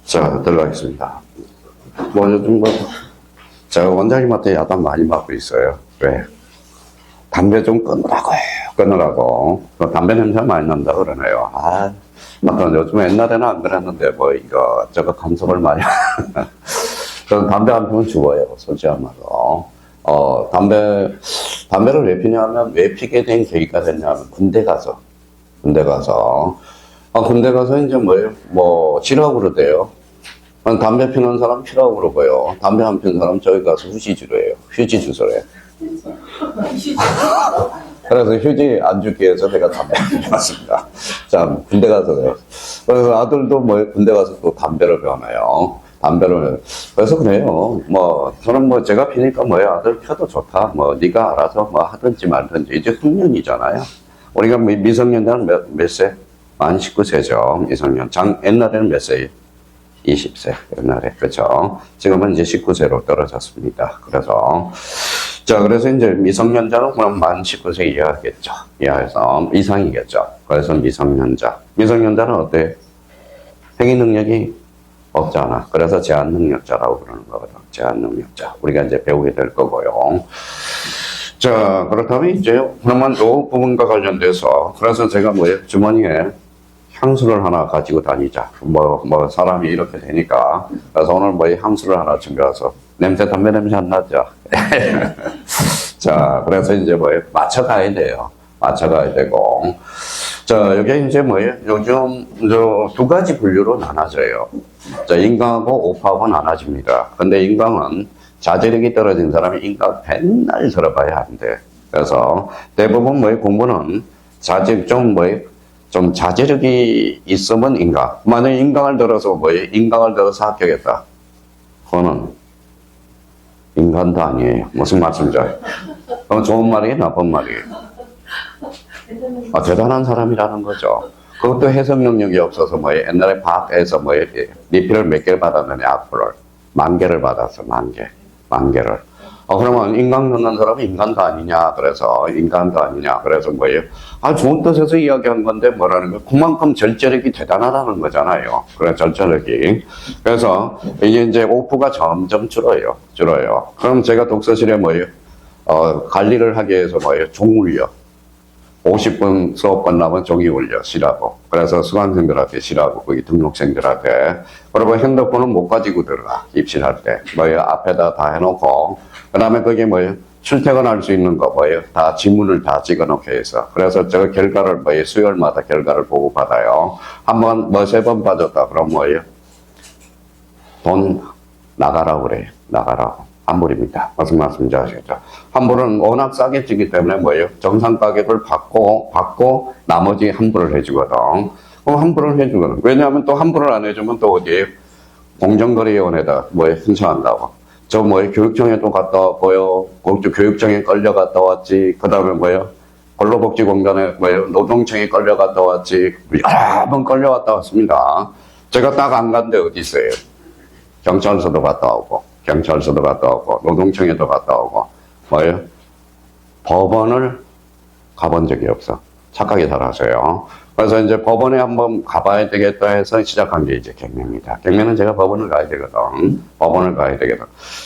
자, 들어가겠습니다. 요즘 제가 원장님한테 야단 많이 맞고 있어요. 왜? 담배 좀 끊으라고. 담배 냄새 많이 난다 그러네요. 요즘 옛날에는 안 그랬는데, 저거 감성을 많이. 저는 담배 한 피면 죽어요, 솔직히 말로. 담배를 왜 피냐면, 왜 피게 된 계기가 됐냐면, 군대 가서 이제 쉬라고 그러대요. 담배 피는 사람 쉬라고 그러고요. 담배 안 피는 사람 저기 가서 휴지주로 해요. 휴지 주소로 해요. 그래서 휴지 안 주기 위해서 제가 담배 안 피웠습니다. 자, 군대 가서요. 그래서 아들도 군대 가서 또 담배를 피워놔요. 그래서 그래요. 저는 제가 피니까 아들 펴도 좋다. 네가 알아서 하든지 말든지. 이제 성년이잖아요. 우리가 미성년자는 몇 세? 만 19세죠. 미성년. 옛날에는 몇 세예요? 20세. 옛날에. 그렇죠. 지금은 이제 19세로 떨어졌습니다. 그래서 이제 미성년자는 그럼 만 19세 이하겠죠. 이상이겠죠. 그래서 미성년자. 미성년자는 어때요? 행위 능력이 없잖아. 그래서 제한 능력자라고 그러는 거거든. 제한 능력자. 우리가 이제 배우게 될 거고요. 자, 그렇다면 이제 그러면 이 부분과 관련돼서 그래서 제가 주머니에 향수를 하나 가지고 다니자. 사람이 이렇게 되니까. 그래서 오늘 향수를 하나 준비해서 담배 냄새 안 나죠? 자, 그래서 이제 맞춰가야 돼요. 맞춰가야 되고. 자, 여기 이제 요즘 두 가지 분류로 나눠져요. 자, 인강하고 오파하고 나눠집니다. 근데 인강은 자제력이 떨어진 사람이 인강 맨날 들어봐야 한대. 그래서 대부분 공부는 좀 자제력이 있으면 인강. 만약에 인강을 들어서 인강을 들어서 합격했다. 그거는 인간도 아니에요. 무슨 말씀이죠? 그럼 좋은 말이에요? 나쁜 말이에요? 대단한 사람이라는 거죠. 그것도 해석 능력이 없어서 옛날에 과학에서 리필을 몇 개를 받았느냐, 악플을. 10,000개를 받았어, 10,000개를. 그러면 인강 넣는 사람은 인간도 아니냐, 그래서 좋은 뜻에서 이야기한 건데 뭐라는 거야? 그만큼 절제력이 대단하다는 거잖아요. 그래, 절제력이. 그래서 이제 오프가 점점 줄어요. 그럼 제가 독서실에 관리를 하기 위해서 종 울려. 50분 수업 끝나면 종이 울려, 쉬라고. 그래서 수강생들한테 쉬라고, 거기 등록생들한테. 그리고 핸드폰은 못 가지고 들어가, 입실할 때. 앞에다 다 해놓고. 그 다음에 그게 출퇴근할 수 있는 거, 다 지문을 다 찍어놓게 해서. 그래서 저 결과를 수요일마다 결과를 보고 받아요. 한 번, 3번 빠졌다. 그럼 돈 나가라고 그래요. 나가라고. 환불입니다. 무슨 말씀인지 아시겠죠? 환불은 워낙 싸게 주기 때문에 정상 가격을 받고 나머지 환불을 해주거든. 그럼 환불을 해주거든. 왜냐하면 또 환불을 안 해주면 또 어디에 공정거래위원회에다 신청한다고. 교육청에도 갔다 왔고요. 교육청에 끌려갔다 왔지. 그 다음에 근로복지공단에 노동청에 끌려갔다 왔지. 여러 번 끌려갔다 왔습니다. 제가 딱 안 간 데 어디 있어요? 경찰서도 갔다 오고. 노동청에도 갔다 오고, 법원을 가본 적이 없어. 착하게 잘하세요. 그래서 이제 법원에 한번 가봐야 되겠다 해서 시작한 게 이제 경매입니다. 경매는 제가 법원을 가야 되거든.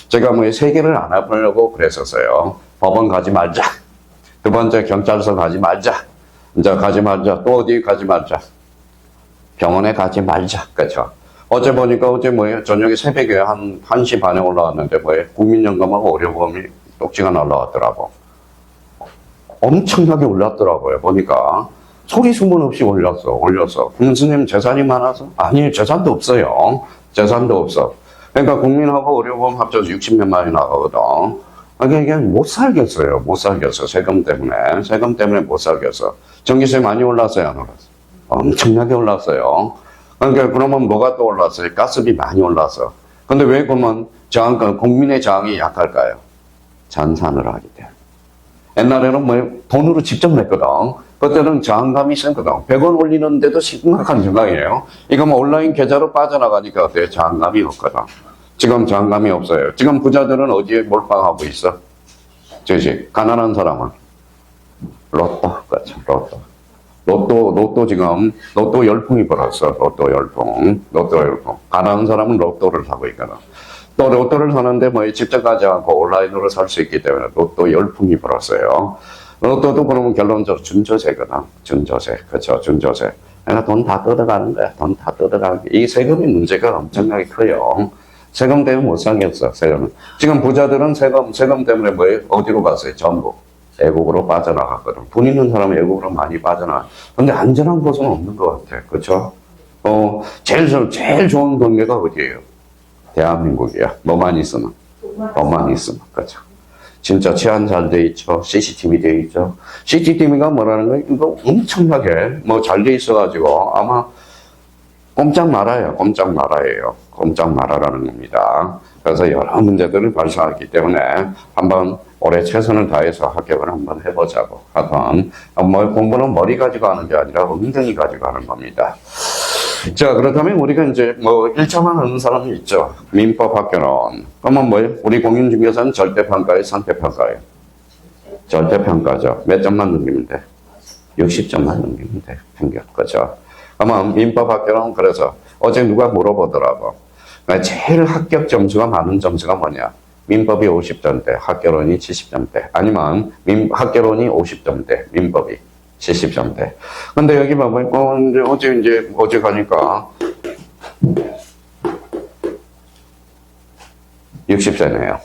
제가 3개를 안 해보려고 그랬었어요. 법원 가지 말자. 두 번째 경찰서 가지 말자. 또 어디 가지 말자. 병원에 가지 말자. 그렇죠. 어제 보니까 저녁에 새벽에 한 1시 반에 올라왔는데 국민연금하고 의료보험이 똑지가 날라왔더라고. 엄청나게 올랐더라고요. 보니까 소리 소문 없이 올렸어. 교수님 재산이 많아서? 아니, 재산도 없어요. 그러니까 국민하고 의료보험 합쳐서 60몇만 원이 나가거든. 이게 못 살겠어요. 세금 때문에 못 살겠어. 전기세 많이 올랐어요, 안 올랐어요? 엄청나게 올랐어요. 그러면 뭐가 또 올랐어요? 가스비 많이 올랐어. 근데 왜 그러면 국민의 저항이 약할까요? 전산을 하기 때문에. 옛날에는 돈으로 직접 냈거든. 그때는 저항감이 있었거든. 100원 올리는데도 심각한 저항이에요. 이거 온라인 계좌로 빠져나가니까 어때요? 저항감이 없거든. 지금 저항감이 없어요. 지금 부자들은 어디에 몰빵하고 있어? 가난한 사람은 로또, 그렇죠. 로또. 로또 열풍이 불었어. 로또 열풍. 가난한 사람은 로또를 사고 있거든. 또 로또를 사는데 뭐 직접 가지 않고 온라인으로 살 수 있기 때문에 로또 열풍이 불었어요. 로또도 그러면 결론적으로 준조세거든. 준조세. 그렇죠. 준조세. 그러니까 돈 다 뜯어가는 거야. 돈 다 뜯어가는 거야. 이 세금의 문제가 엄청나게 커요. 세금 때문에 못 살겠어. 세금은. 지금 부자들은 세금 때문에 뭐예요? 어디로 갔어요? 전부. 외국으로 빠져나갔거든. 돈 있는 사람은 외국으로 많이 빠져나가. 근데 안전한 곳은 없는 것 같아. 그렇죠? 제일 좋은 동네가 어디예요? 대한민국이야. 뭐만 있으면. 돈만 있으면. 그렇죠? 진짜 치안 잘 돼 있죠. CCTV 돼 있죠. CCTV가 뭐라는 거예요? 이거 엄청나게 뭐 잘 돼 있어가지고 아마 꼼짝 말아요. 꼼짝 말아예요. 꼼짝 말아라는 겁니다. 그래서 여러 문제들을 발생하기 때문에 한번 올해 최선을 다해서 합격을 한번 해보자고 하던 공부는 머리 가지고 하는 게 아니라 엉덩이 가지고 하는 겁니다. 자, 그렇다면 우리가 이제 뭐 1차만 하는 사람이 있죠. 민법 합격은. 그러면 뭐예요? 우리 공인중개사는 절대평가예요? 상대평가예요? 절대평가죠. 몇 점만 넘기면 돼? 60점만 넘기면 돼. 평균. 그죠? 그러면 민법 합격은 그래서 어제 누가 물어보더라고. 제일 합격 점수가 많은 점수가 뭐냐? 민법이 50점대, 학교론이 70점대. 아니면 학교론이 50점대, 민법이 70점대. 근데 여기 봐보니까 어제 가니까 60세네요.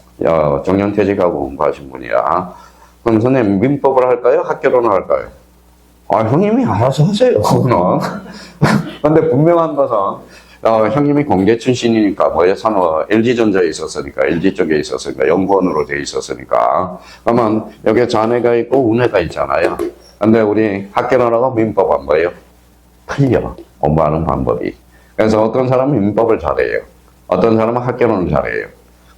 정년퇴직하고 공부하신 분이야. 그럼 선생님 민법을 할까요? 학교론을 할까요? 형님이 알아서 하세요. 근데 분명한 것은 형님이 공개 출신이니까, LG전자에 있었으니까, LG 쪽에 있었으니까, 연구원으로 돼 있었으니까. 그러면 여기 자네가 있고 운해가 있잖아요. 근데 우리 학교론하고 민법은 뭐예요? 틀려. 공부하는 방법이. 그래서 어떤 사람은 민법을 잘해요. 어떤 사람은 학교론을 잘해요.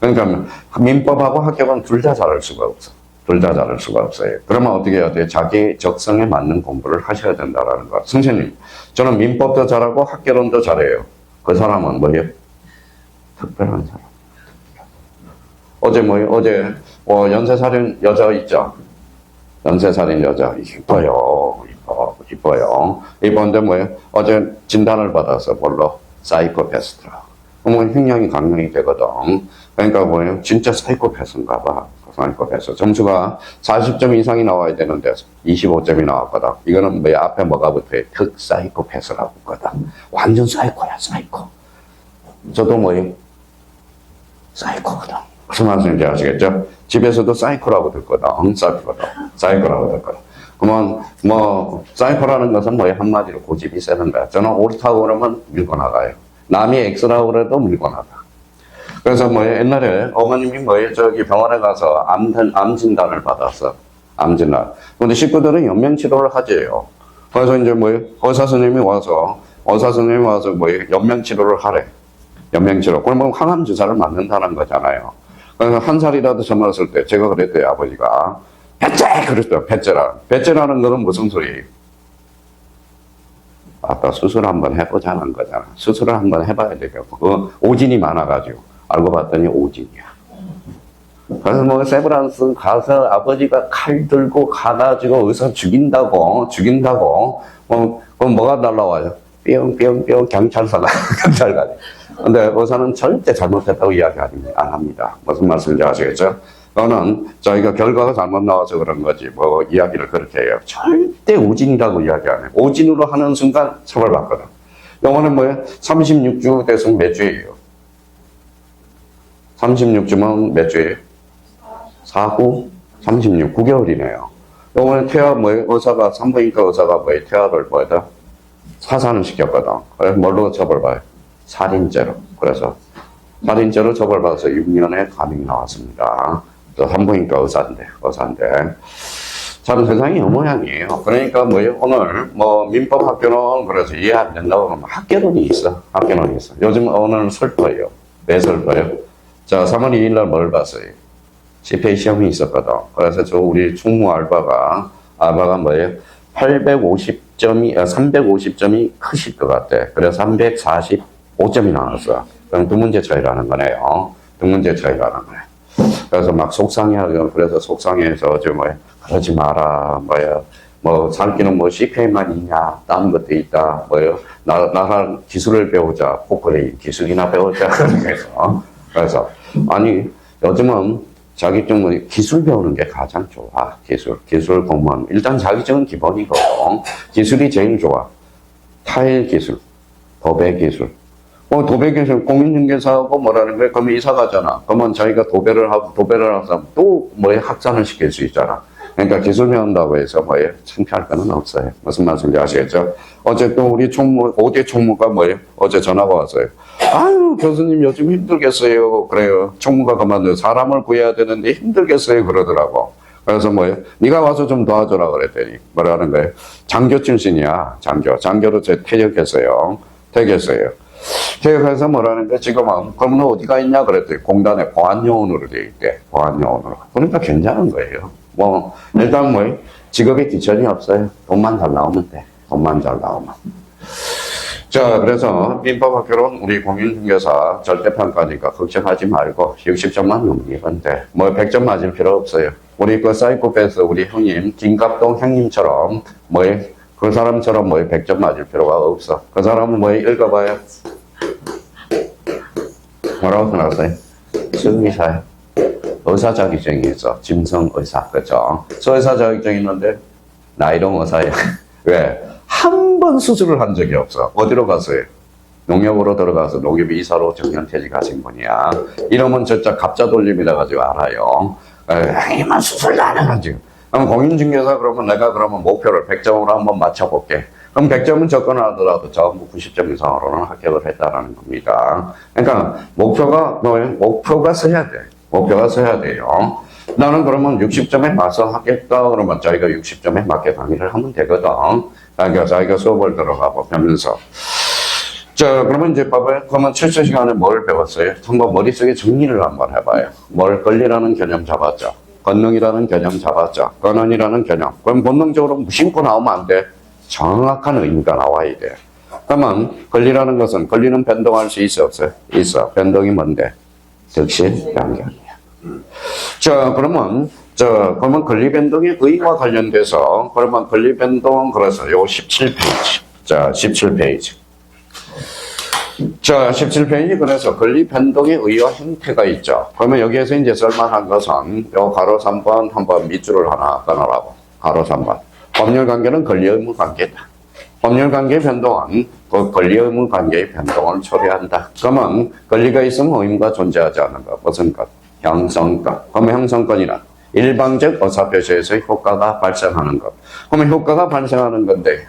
그러니까 민법하고 학교론 둘 다 잘할 수가 없어. 둘 다 잘할 수가 없어요. 그러면 어떻게 해야 돼요? 자기 적성에 맞는 공부를 하셔야 된다라는 거. 선생님, 저는 민법도 잘하고 학교론도 잘해요. 그 사람은 뭐예요? 특별한 사람. 어제 연쇄살인 여자 있죠? 연쇄살인 여자. 이뻐요. 이쁜데 뭐예요? 어제 진단을 받아서 뭘로? 사이코패스라. 그러면 형량이 강령이 되거든. 그러니까 뭐예요? 진짜 사이코패스인가 봐. 사이코패스. 점수가 40점 이상이 나와야 되는데 25점이 나왔거든. 이거는 앞에 뭐가 붙어요? 특사이코패스라고 했거든. 완전 사이코야, 사이코. 저도 뭐예요? 사이코거든. 무슨 말씀인지 아시겠죠? 집에서도 사이코라고 듣거든. 사이코라고 듣거든. 그러면 사이코라는 것은 한마디로 고집이 세는 거야. 저는 옳다고 그러면 밀고 나가요. 남이 X라고 그래도 밀고 나가. 그래서 옛날에 어머님이 병원에 가서 암 진단을 받았어. 암 진단. 근데 식구들은 연명치료를 하재요. 그래서 이제 의사 선생님이 와서 연명치료를 하래. 연명치료. 그러면 항암 주사를 맞는다는 거잖아요. 그래서 한 살이라도 젊었을 때 제가 그랬대요, 아버지가. 배째! 그랬어요, 배째라는 거는 무슨 소리예요? 아까 수술 한번 해보자는 거잖아. 수술을 한번 해봐야 되겠고. 그 오진이 많아가지고. 알고 봤더니 오진이야. 그래서 세브란스 가서 아버지가 칼 들고 가가지고 의사 죽인다고. 그럼 뭐가 날라와요? 뿅뿅뿅 경찰서가. 근데 의사는 절대 잘못했다고 이야기 안 합니다. 무슨 말씀인지 아시겠죠? 그거는 저희가 결과가 잘못 나와서 그런 거지. 이야기를 그렇게 해요. 절대 오진이라고 이야기 안 해요. 오진으로 하는 순간 처벌받거든. 영어는 36주 대승 몇 주예요? 36주면 몇 주예요? 4구? 36, 9개월이네요. 요번에 의사가, 산부인과 의사가 퇴화를 사산을 시켰거든. 그래서 뭘로 처벌받아요? 살인죄로. 그래서 살인죄로 처벌받아서 6년에 감형이 나왔습니다. 또 산부인과 의사인데. 참 세상이 이 모양이에요. 그러니까 오늘 민법 학교는 그래서 이해 안 된다고 하면 학교론이 있어. 요즘 오늘 슬퍼요. 왜 슬퍼요? 자, 3월 2일 날 뭘 봤어요? CPA 시험이 있었거든. 그래서 우리 충무 알바가 350점이 크실 것 같아. 그래서 345점이 나왔어. 그럼 두 문제 차이라는 거네요. 그래서 막 속상해하고, 그래서 속상해서 그러지 마라, 뭐, 살기는 뭐, CPA만 있냐, 다른 것도 있다, 뭐요. 나랑 기술을 배우자, 포크레인 기술이나 배우자. 그래서, 아니, 요즘은 자격증 뭐 기술 배우는 게 가장 좋아. 기술 공부하는. 일단 자격증은 기본이고, 기술이 제일 좋아. 타일 기술, 도배 기술. 도배 기술, 공인중개사하고 뭐라는 거야? 그러면 이사 가잖아. 그러면 자기가 도배를 해서 또 뭐에 확산을 시킬 수 있잖아. 그러니까 기술 배운다고 해서 뭐에 창피할 거는 없어요. 무슨 말씀인지 아시겠죠? 어제 또 우리 5대 총무가 뭐예요? 어제 전화가 왔어요. 아유, 교수님 요즘 힘들겠어요. 그래요. 총무가 그만둬. 사람을 구해야 되는데 힘들겠어요. 그러더라고. 그래서 뭐예요? 네가 와서 좀 도와줘라 그랬더니 뭐라는 거예요? 장교 출신이야. 장교로 퇴역했어요. 퇴역해서 뭐라는 거야? 지금은 그러면 어디가 있냐 그랬더니 공단에 보안요원으로 돼 있대. 보안요원으로. 그러니까 괜찮은 거예요. 뭐 일단 뭐 직업에 기천이 없어요. 돈만 잘 나오면 돼. 돈만 잘 나오면. 자, 그래서 민법학교론 우리 공인중개사 절대평가니까 걱정하지 말고 60점만 넘기면 돼. 뭐 100점 맞을 필요 없어요. 우리 그 사이코패스 우리 형님 김갑동 형님처럼 그 사람처럼 100점 맞을 필요가 없어. 그 사람은 읽어봐요. 뭐라고 써놨어요? 승의사요. 의사 자격증이 있어. 짐승 의사, 그죠? 의사 자격증이 있는데 나이롱 의사야. 왜? 한 번 수술을 한 적이 없어. 어디로 갔어요? 농협으로 들어가서 농협 이사로 정년퇴직하신 분이야. 이러면 진짜 갑자 돌림이라 가지고 알아요. 이만 수술도 안 해가지고. 그럼 공인중개사 그러면 내가 목표를 100점으로 한번 맞춰볼게. 그럼 100점은 접근하더라도 전부 90점 이상으로는 합격을 했다라는 겁니다. 그러니까 목표가 서야 돼. 목표가 서야 돼요. 나는 그러면 60점에 맞서 하겠다 그러면 자기가 60점에 맞게 강의를 하면 되거든. 그러니까 자기가 수업을 들어가 보면서. 자, 그러면 이제 봐봐요. 그러면 7시간에 뭘 배웠어요? 한번 머릿속에 정리를 한번 해봐요. 권리라는 개념 잡았죠. 권능이라는 개념 잡았죠. 권한이라는 개념. 그럼 본능적으로 무심코 나오면 안 돼. 정확한 의미가 나와야 돼. 그러면 권리라는 것은 권리는 변동할 수 있어 없어요? 있어. 변동이 뭔데? 득실 변경이야. 자, 그러면 권리 변동의 의의와 관련돼서 그러면 권리 변동 그래서 요 17페이지. 자, 17페이지. 자, 17페이지 그래서 권리 변동의 의의와 형태가 있죠. 그러면 여기에서 이제 쓸만한 것은 요 가로 3번 한번 밑줄을 하나 끊으라고. 가로 3번. 법률 관계는 권리 의무 관계다. 법률 관계의 변동은 그 권리 의무 관계의 변동을 초래한다. 그러면 권리가 있으면 의무가 존재하지 않는 것. 무슨 것? 형성권. 그러면 형성권이란 일방적 의사표시에서 효과가 발생하는 것. 그러면 효과가 발생하는 건데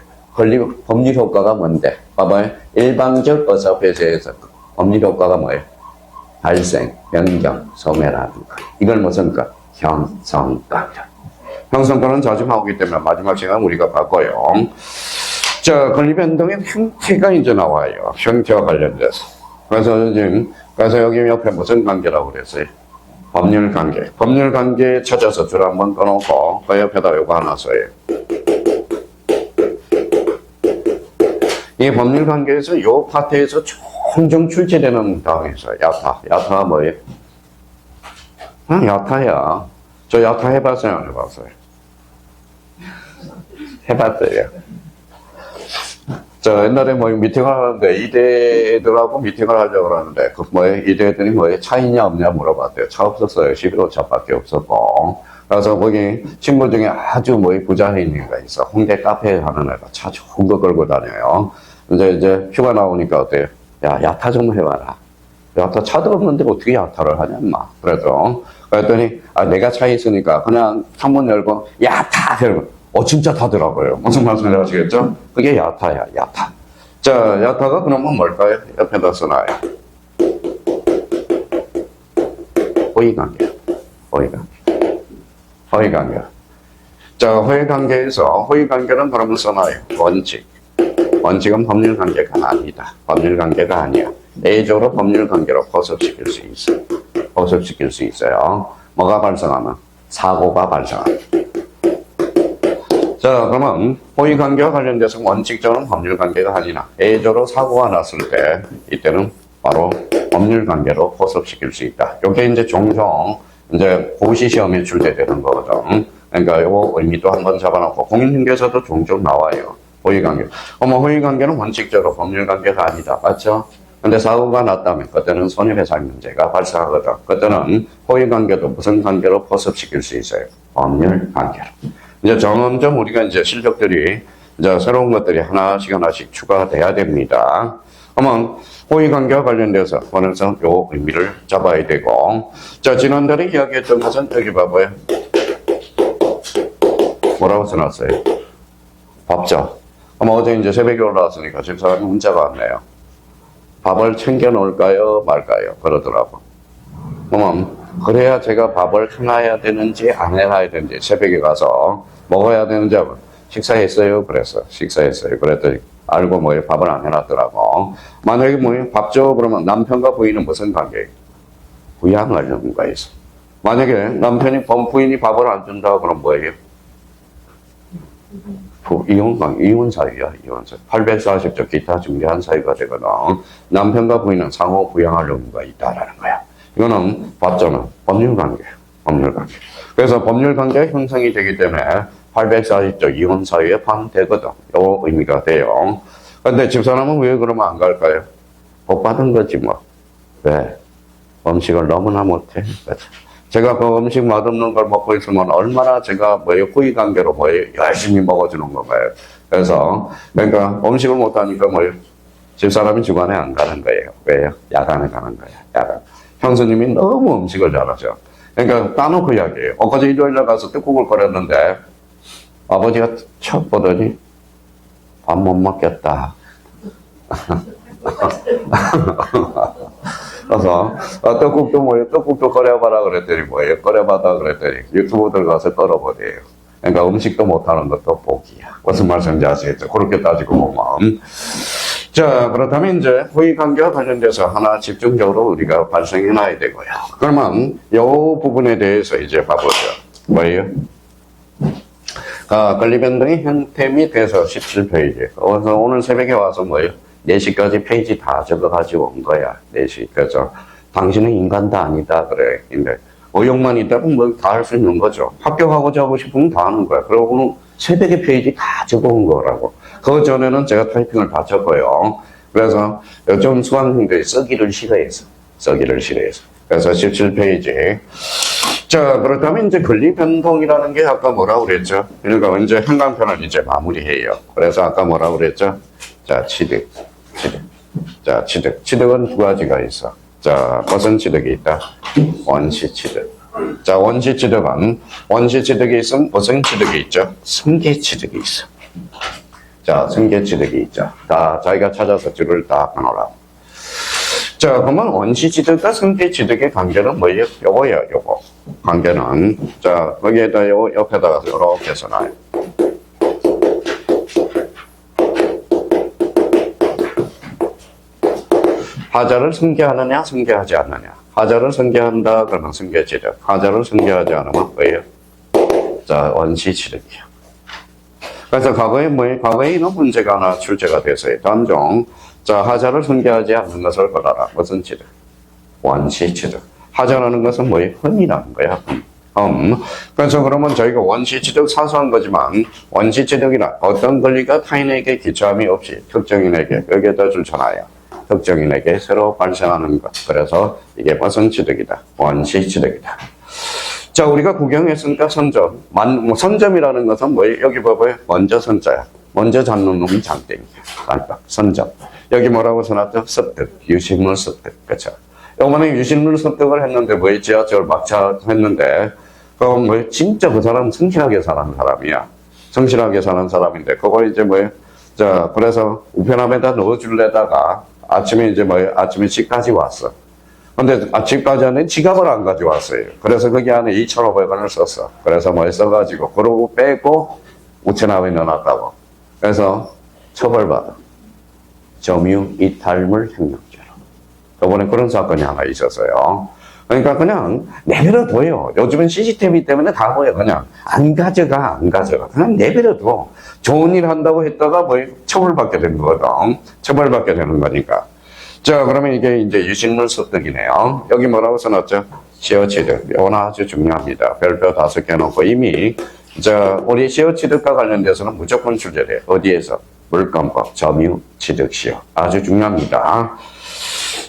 법률 효과가 뭔데? 봐봐요. 일방적 의사표시에서 법률 효과가 뭐예요? 발생, 변경, 소멸하는 것. 이걸 무슨 것? 형성권. 형성권은 자주 나오기 때문에 마지막 시간 우리가 바꿔요. 자, 권리 변동의 형태가 이제 나와요. 형태와 관련돼서. 그래서 여기 옆에 무슨 관계라고 그랬어요? 법률 관계. 법률 관계 찾아서 줄 한번 꺼놓고 그 옆에다 요거 하나 써요. 이 법률 관계에서 요 파트에서 종종 출제되는 단어에서 야타. 야타가 뭐예요? 야타야. 저 야타 해봤어요? 안 해봤어요? 해봤어요. 저 옛날에 미팅을 하는데 이대 애들하고 미팅을 하려고 하는데 이대 애들이 차 있냐 없냐 물어봤대요. 차 없었어요. 11호차밖에 없었고. 그래서 거기 친구 중에 아주 부자 애가 있어. 홍대 카페에 가는 애가 차 좋은 거 끌고 다녀요. 이제 휴가 나오니까 어때요? 야, 야타 좀 해봐라. 야타 차도 없는데 어떻게 야타를 하냐, 인마. 그랬더니, 내가 차에 있으니까 그냥 창문 열고, 야타! 이러고, 진짜 타더라고요. 무슨 말씀인지 아시겠죠? 그게 야타야, 야타. 자, 야타가 그러면 뭘까요? 옆에다 써놔요. 호의관계. 호의관계. 자, 호의관계에서, 호의관계는 그러면 써놔요. 원칙. 원칙은 법률관계가 아니다. 법률관계가 아니야. A적으로 법률관계로 포섭시킬 수 있어요. 뭐가 발생하면? 사고가 발생합니다. 자, 그러면 호의관계와 관련돼서 원칙적으로 법률관계가 아니라 A적으로 사고가 났을 때 이때는 바로 법률관계로 포섭시킬 수 있다. 이게 이제 종종 고시 시험에 출제되는 거거든. 그러니까 요 의미도 한번 잡아놓고 공인중개에서도 종종 나와요. 호의관계. 호의관계는 원칙적으로 법률관계가 아니다. 맞죠? 근데 사고가 났다면 그때는 손해배상 문제가 발생하거든. 그때는 호의관계도 무슨 관계로 포섭시킬 수 있어요? 법률관계로. 이제 점점 우리가 이제 실력들이 이제 새로운 것들이 하나씩 추가돼야 됩니다. 그러면 호의관계와 관련돼서 그래서 요 의미를 잡아야 되고, 자 지난달에 이야기했던 것은 여기 봐봐요. 뭐라고 써놨어요? 밥죠. 어제 이제 새벽에 올라왔으니까 집사람이 문자가 왔네요. 밥을 챙겨 놓을까요? 말까요? 그러더라고. 그래야 제가 밥을 해놔야 되는지 안 해놔야 되는지 새벽에 가서 먹어야 되는지 하면 식사했어요? 그래서 식사했어요. 그랬더니 알고 밥을 안 해놨더라고. 만약에 밥 줘? 그러면 남편과 부인은 무슨 관계예요? 부양을 누군가 있어. 만약에 남편이 부인이 밥을 안 준다 그러면 뭐예요? 이혼 사유야, 이혼 사유. 840조 기타 중대한 사유가 되거든. 남편과 부인은 상호 부양할 의무가 있다라는 거야. 이거는 봤잖아. 법률관계야. 법률관계. 그래서 법률관계가 형성이 되기 때문에 840조 이혼 사유에 포함되거든. 요 의미가 돼요. 근데 집사람은 왜 그러면 안 갈까요? 복 받은 거지 뭐. 왜? 음식을 너무나 못해. 제가 그 음식 맛없는 걸 먹고 있으면 얼마나 제가 호의관계로 열심히 먹어주는 건가요. 그래서, 그러니까 음식을 못하니까 집사람이 주간에 안 가는 거예요. 왜요? 야간에 가는 거예요. 야간. 형수님이 너무 음식을 잘하죠. 그러니까 따놓고 이야기해요. 엊그제 일요일날 가서 떡국을 끓였는데 아버지가 척 보더니 밥 못 먹겠다. 그래서 떡국도 끓여봐라 그랬더니 끓여봐라 그랬더니 유튜브 들어가서 끓여보래요. 그러니까 음식도 못하는 것도 복이야. 무슨 말씀인지 아시겠죠? 그렇게 따지고 보면. 자, 그렇다면 이제 호의관계와 관련돼서 하나 집중적으로 우리가 발생해놔야 되고요. 그러면 이 부분에 대해서 이제 봐보죠. 뭐예요? 권리 변동의 형태 및 해서 17페이지. 그래서 오늘 새벽에 와서 4시까지 페이지 다 적어가지고 온 거야. 4시. 그래서 당신은 인간도 아니다. 그래. 근데 의욕만 있다면 다 할 수 있는 거죠. 합격하고자 하고 싶으면 다 하는 거야. 그러고는 새벽에 페이지 다 적어온 거라고. 그 전에는 제가 타이핑을 다 적어요. 그래서 요즘 수강생들이 쓰기를 싫어해서. 그래서 17페이지. 자, 그렇다면 이제 권리 변동이라는 게 아까 뭐라고 그랬죠? 그러니까 이제 한강편을 이제 마무리해요. 그래서 아까 뭐라고 그랬죠? 자, 취득. 자, 취득은 두 가지가 있어. 자, 무슨 취득이 있다? 원시 취득. 자, 원시 취득이 있으면 무슨 취득이 있죠? 승계 취득이 있어. 자, 승계 취득이 있죠. 다 자기가 찾아서 줄을 다 끊어라. 자, 그러면 원시 취득과 승계 취득의 관계는 뭐예요? 요거예요, 요거. 관계는. 자, 거기에다 요 옆에다가 이렇게 써놔요. 하자를 승계하느냐, 승계하지 않느냐. 하자를 승계한다, 그러면 승계 취득. 하자를 승계하지 않으면 뭐예요? 자, 원시 취득이에요. 그래서 과거에 이런 문제가 하나 출제가 됐어요. 단종. 자, 하자를 승계하지 않는 것을 걸어라. 무슨 취득? 원시 취득. 하자라는 것은 흠이라는 거야. 그래서 그러면 저희가 원시 취득 사소한 거지만 원시 취득이나 어떤 권리가 타인에게 기초함이 없이 특정인에게 여기에다 줄쳐놔요. 특정인에게 새로 발생하는 것. 그래서 이게 무슨 취득이다? 원시 취득이다. 자, 우리가 구경했으니까 선점. 선점이라는 것은 여기 봐봐요. 먼저 선자야. 먼저 잡는 놈이 장땡이야. 선점. 여기 뭐라고 써놨죠? 습득. 유실물 습득. 그쵸? 요번에 유실물 습득을 했는데 지하철 막차 했는데, 그건 진짜 그 사람은 성실하게 사는 사람이야. 성실하게 사는 사람인데, 그거 이제 자, 그래서 우편함에다 넣어줄래다가 아침에 아침에 집까지 왔어. 근데 집까지 안에 지갑을 안 가져왔어요. 그래서 거기 안에 2,500원을 썼어. 그래서 써가지고, 그러고 빼고 우체함에 넣어놨다고. 그래서 처벌받아. 점유 이탈물 횡령죄로. 이번에 그런 사건이 하나 있었어요. 그러니까 그냥 내버려둬요. 요즘은 CCTV 때문에 다 보여. 그냥 안 가져가. 그냥 내버려둬. 좋은 일 한다고 했다가 처벌받게 되는 거거든. 처벌받게 되는 거니까. 자, 그러면 이게 이제 유실물 습득이네요. 여기 뭐라고 써놨죠? 시효취득. 이건 아주 중요합니다. 별표 5개 놓고 이미 자, 우리 시효 취득과 관련돼서는 무조건 출제돼요. 어디에서? 물권법, 점유, 취득시효. 아주 중요합니다.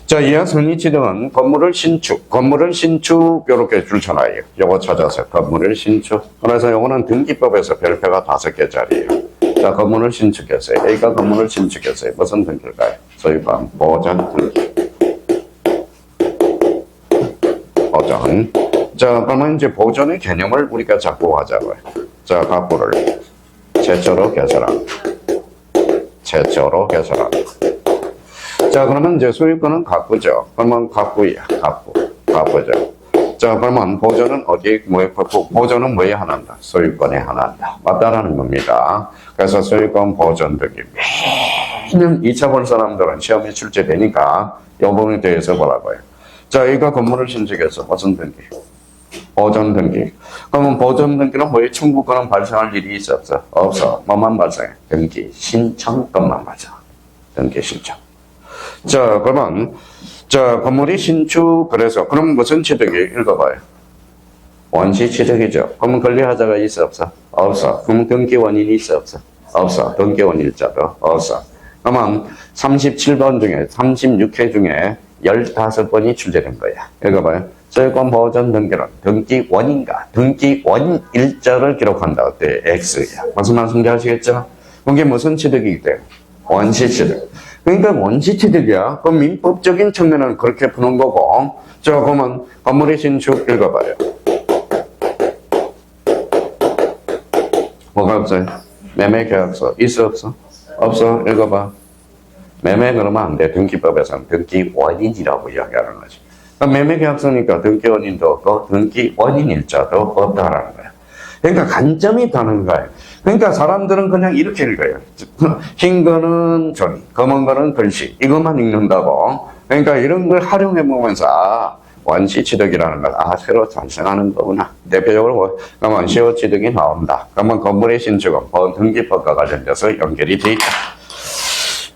자, 이하 선의 취득은 건물을 신축, 요렇게 줄쳐놔요. 요거 찾아서 건물을 신축. 그래서 요거는 등기법에서 별표가 5개짜리예요. 자, 건물을 신축했어요. A가 건물을 신축했어요. 무슨 등기일까요? 소유권, 보전 등기. 보전. 자, 그러면 이제 보전의 개념을 우리가 잡고 가자고요. 자, 갑부를 최초로 개설합니다. 최초로 개설합니다. 자, 그러면 이제 소유권은 갑부죠. 그러면 갑부야, 갑부죠. 자, 그러면 보전은 보전은 뭐에 하나인가? 소유권에 하나인다. 맞다라는 겁니다. 그래서 소유권 보전 등기. 매년 2차 볼 사람들은 시험에 출제되니까 이 부분에 대해서 보라고요. 자, 여기가 건물을 신축해서 무슨 등기? 보전 등기. 그러면 보전 등기는 뭐에 청구권은 발생할 일이 있어 없어? 없어. 뭐만 발생해? 등기 신청권만 발생. 등기 신청. 자, 그러면 자, 건물이 신축 그래서 그럼 무슨 취득이? 읽어봐요. 원시 취득이죠. 그러면 권리하자가 있어 없어? 없어. 그럼 등기 원인이 있어 없어? 없어. 등기 원일자도 없어. 그러면 37번 중에 36회 중에 15번이 출제된 거야. 읽어봐요. 소유권 보전 등기는 등기 원인과 등기 원일자를 기록한다. 어때? X야. 무슨 말씀인지 아시겠죠? 그게 무슨 취득이기 때문에? 원시 취득. 그러니까 원시 취득이야. 그럼 민법적인 측면은 그렇게 푸는 거고. 자, 그러면 건물의 신축 읽어봐요. 뭐가 없어요? 매매계약서 있어 없어? 없어. 읽어봐. 매매 그러면 안 돼. 등기법에서는 등기 원인이라고 이야기하는 거지. 그럼 매매계약서니까 등기 원인도 없고 등기 원인일자도 없다라는 거야. 그러니까 관점이 다른 거예요. 그러니까 사람들은 그냥 이렇게 읽어요. 흰 거는 종이, 검은 거는 글씨. 이것만 읽는다고. 그러니까 이런 걸 활용해 보면서 원시 취득이라는 걸 새로 발생하는 거구나. 대표적으로 그러면 시효 취득이 나온다. 그러면 건물의 신축은 등기법과 관련돼서 연결이 돼 있다.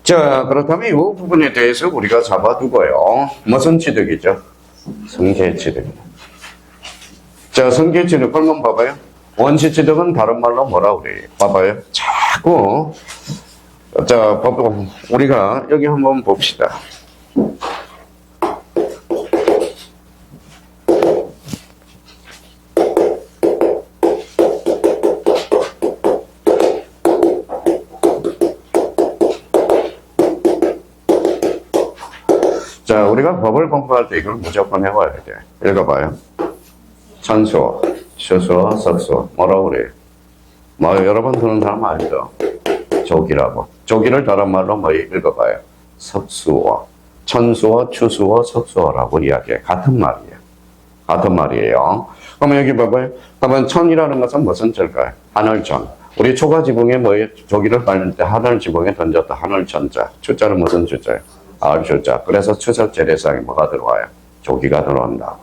자, 그렇다면 이 부분에 대해서 우리가 잡아두고요. 무슨 취득이죠? 승계 취득. 자, 승계 취득 그러면 봐봐요. 원시 취득은 다른 말로 뭐라 그래요? 봐봐요. 자꾸 자, 우리가 여기 한번 봅시다. 자, 우리가 법을 공부할 때 이걸 무조건 해봐야 돼. 읽어봐요. 천수어, 추수어, 석수어. 뭐라고 그래요? 여러 번 듣는 사람 알죠? 조기라고. 조기를 다른 말로 읽어봐요. 석수어. 천수어, 추수어, 석수어라고 이야기해. 같은 말이에요. 같은 말이에요. 그러면 여기 봐봐요. 그러면 천이라는 것은 무슨 철까요? 하늘천. 우리 초가 지붕에 조기를 빨릴 때 하늘 지붕에 던졌다. 하늘천자. 추자는 무슨 추자예요? 알주자. 그래서 추석 재래상에 뭐가 들어와요? 조기가 들어온다고.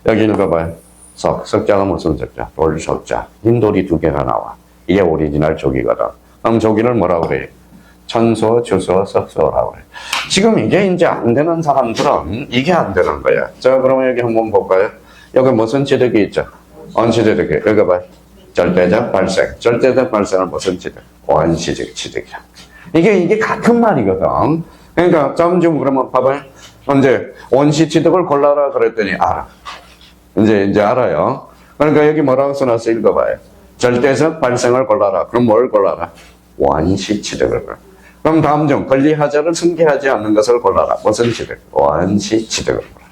여기 읽어봐요. 석자가 무슨 석자? 돌석자. 흰돌이 2개가 나와. 이게 오리지널 조기거든. 그럼 조기를 뭐라고 그래요? 천수어, 추수어, 석수어라고 그래요. 지금 이게 이제 안 되는 사람들은 이게 안 되는 거야. 자, 그러면 여기 한번 볼까요? 여기 무슨 취득이 있죠? 원시 취득이. 읽어봐요. 절대적 발생. 절대적 발생은 무슨 취득? 원시적 취득이야. 이게 같은 말이거든. 그러니까 좀 그러면 봐봐요. 이제 원시 취득을 골라라 그랬더니 알아. 이제 알아요. 그러니까 여기 뭐라고 써놨어? 읽어봐요. 절대적 발생을 골라라. 그럼 뭘 골라라? 원시 취득을 골라라. 그럼 다음 중 권리하자를 승계하지 않는 것을 골라라. 무슨 취득? 원시 취득을 골라라.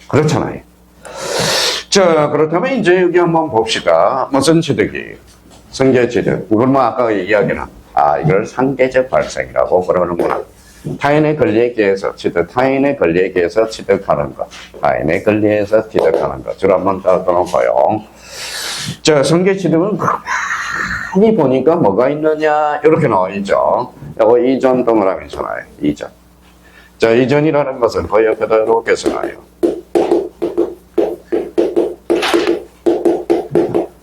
그렇잖아요. 자, 그렇다면 이제 여기 한번 봅시다. 무슨 취득이? 승계 취득. 이걸 아까 이야기는 이걸 상계적 발생이라고 그러는구나. 타인의 권리에 기해서 타인의 권리에 기해서 취득하는 것. 타인의 권리에서 취득하는 것. 줄 한번 따라놓고요. 자, 승계 취득은 많이 보니까 뭐가 있느냐, 이렇게 나와 있죠. 이거 이전 동그라미 써놔요. 이전. 자, 이전이라는 것은 그 옆에다 이렇게 써놔요.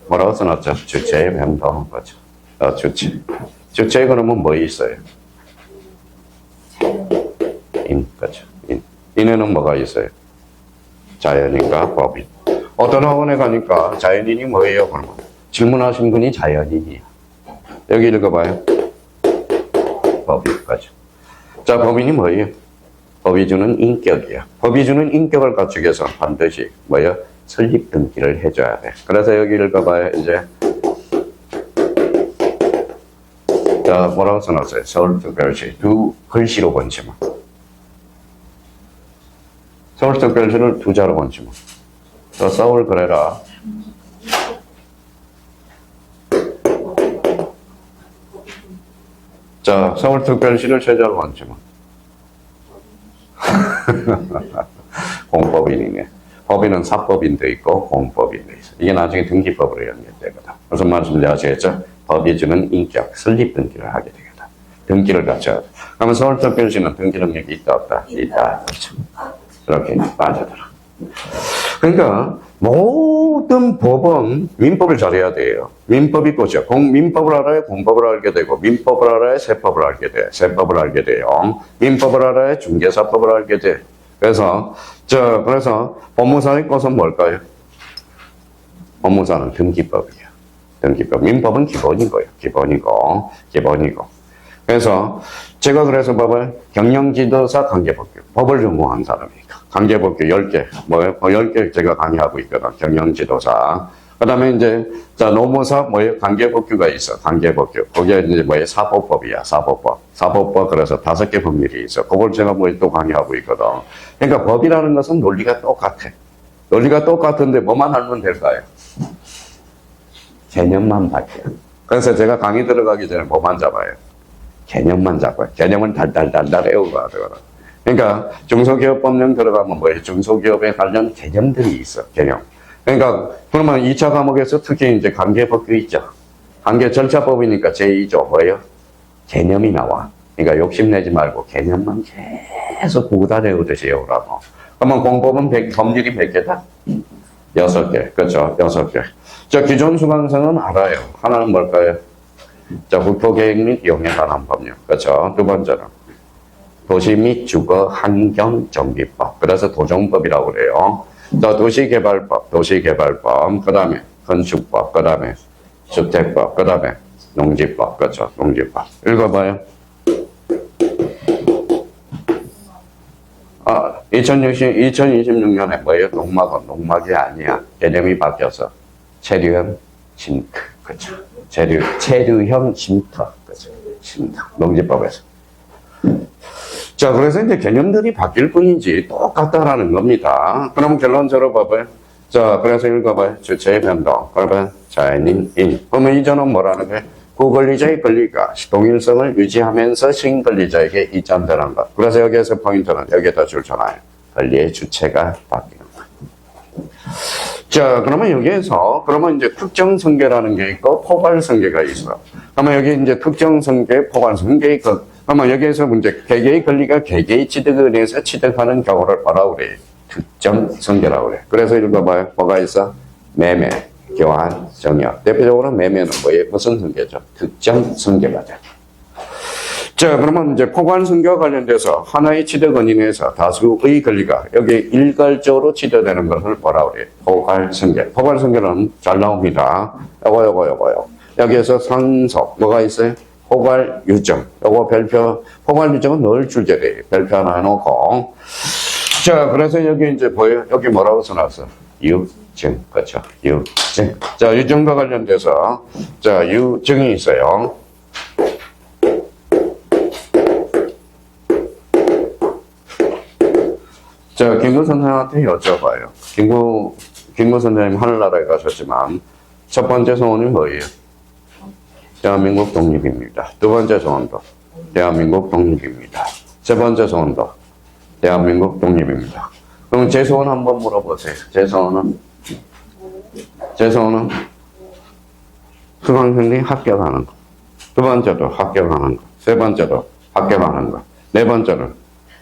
뭐라고 써놨죠? 주체의 변동 거죠. 주체. 주체에 그러면 뭐 있어요? 그렇죠. 인에는 뭐가 있어요? 자연인과 법인. 어떤 학원에 가니까 자연인이 뭐예요? 그러면 질문하신 분이 자연인이야. 여기 읽어봐요. 법인까지. 자, 법인이 뭐예요? 법이 주는 인격이야. 법이 주는 인격을 갖추기 위해서 반드시 뭐예요? 설립 등기를 해줘야 돼. 그래서 여기 읽어봐요. 이제 자, 뭐라고 써놨어요? 서울특별시 두 글씨로 번지마. 서울특별시를 두 자로 번지마. 저 서울 그래라. 자, 서울특별시를 세 자로 번지마. 공법인이네. 법인은 사법인도 있고 공법인도 있어. 이게 나중에 등기법으로 연결되거든. 무슨 말씀인지 아시겠죠? 법이 주는 인격, 설립 등기를 하게 되겠다. 등기를 갖춰야 돼. 그러면 서울특별시는 등기 능력이 있다 없다? 있다. 그렇죠. 이렇게 빠져들어. 그러니까 모든 법은 민법을 잘해야 돼요. 민법이 꽃이야. 민법을 알아야 공법을 알게 되고, 민법을 알아야 세법을 알게 돼. 세법을 알게 돼요. 민법을 알아야 중개사법을 알게 돼. 그래서 법무사의 것은 뭘까요? 법무사는 등기법이에요. 등기법. 민법은 기본인 거예요. 기본이고. 그래서 제가 그래서 법을 경영지도사 관계법규. 법을 전공한 사람이니까. 관계법규 10개. 10개 제가 강의하고 있거든. 경영지도사. 그 다음에 이제, 자, 노무사, 관계법규가 있어. 관계법규. 거기에 이제 사법법이야. 사법법. 그래서 5개 법률이 있어. 그걸 제가 또 강의하고 있거든. 그러니까 법이라는 것은 논리가 똑같아. 논리가 똑같은데 뭐만 알면 될까요? 개념만 바뀌어. 그래서 제가 강의 들어가기 전에 뭐만 잡아요? 개념만 잡아요. 개념을 달달달달 외우고 하더라고요. 그러니까 중소기업법령 들어가면 중소기업에 관련 개념들이 있어. 개념. 그러니까 그러면 2차 과목에서 특히 이제 관계법규 있죠. 관계 절차법이니까 제2조 뭐예요? 개념이 나와. 그러니까 욕심내지 말고 개념만 계속 구구다 외우듯이 외우라고. 그러면 공법은 법률이 몇 개다? 6개. 그렇죠. 6개. 자, 기존 수강생은 알아요. 하나는 뭘까요? 자, 국토계획 및 이용에 관한 법률. 그렇죠. 두 번째는 도시 및 주거 환경 정비법. 그래서 도정법이라고 그래요. 자, 도시개발법, 그 다음에 건축법, 그 다음에 주택법, 그 다음에 농지법. 그렇죠. 농지법. 읽어봐요. 2026년에 뭐예요? 농막이 아니야. 개념이 바뀌어서 체류형 쉼터. 그렇죠. 체류형 쉼터. 그렇죠. 쉼터. 농지법에서. 자, 그래서 이제 개념들이 바뀔 뿐이지 똑같다라는 겁니다. 그럼 결론적으로 봐봐요. 자, 그래서 읽어봐요. 주체의 변동. 그러면 자연인, 인. 그러면 이전은 뭐라는 거예요? 구권리자의 권리가 동일성을 유지하면서 신권리자에게 이전되는 것. 그래서 여기에서 포인트는 여기에다 줄쳐놔요. 권리의 주체가 바뀌는 것. 자, 그러면 여기에서, 그러면 이제 특정성계라는 게 있고, 포괄성계가 있어. 그러면 여기 이제 특정성계, 포괄성계 있고, 그러면 여기에서 문제, 개개의 권리가 개개의 취득에 의해서 취득하는 경우를 뭐라고 그래요? 특정성계라고 그래. 그래서 읽어봐요. 뭐가 있어? 매매, 교환, 정역. 대표적으로 매매는 뭐예요? 무슨 성계죠? 특정성계가 돼. 자, 그러면 이제 포괄성계와 관련돼서 하나의 취득 원인에서 다수의 권리가 여기 일괄적으로 취득되는 것을 뭐라고 그래요? 포괄성계. 포괄성계는 잘 나옵니다. 요거요. 여기에서 상속, 뭐가 있어요? 포괄 유정. 요거 별표, 포괄 유정은 늘 출제돼요. 별표 하나 해놓고. 자, 그래서 여기 이제 보여요? 여기 뭐라고 써놨어? 유증. 그렇죠. 유증. 자, 유증과 관련돼서, 자, 유증이 있어요. 자, 김구 선생님한테 여쭤봐요. 김구 선생님 하늘나라에 가셨지만, 첫 번째 소원이 뭐예요? 대한민국 독립입니다. 두 번째 소원도 대한민국 독립입니다. 세 번째 소원도 대한민국 독립입니다. 그럼 제 소원 한번 물어보세요. 제 소원은 수강생들이 합격하는 거. 두 번째도 합격하는 거. 세 번째도 합격하는 거. 네 번째는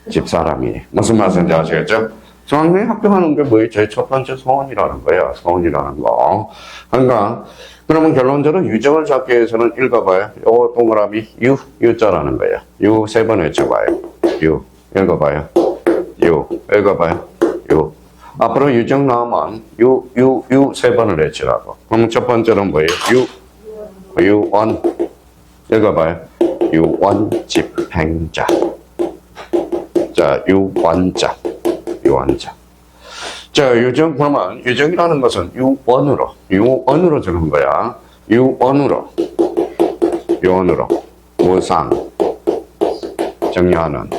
집사람이. 무슨 말씀인지 아시겠죠? 수강생이 합격하는 게 뭐예요? 제 첫 번째 소원이라는 거예요. 소원이라는 거. 그러니까 그러면 결론적으로 유정을 잡기 위해서는 읽어봐요. 요거 동그라미 유자라는 거예요. 유 세 번 외쳐봐요. 유 읽어봐요. 유 읽어봐요. 유. 앞으로 유정 나오면 유 세 번을 해치라고. 그럼 첫 번째는 뭐예요? 유원. 읽어봐요. 유원 집행자. 자, 유원자. 자, 유정, 그러면 유정이라는 것은 유언으로 적은 거야. 유언으로. 무상. 정리하는.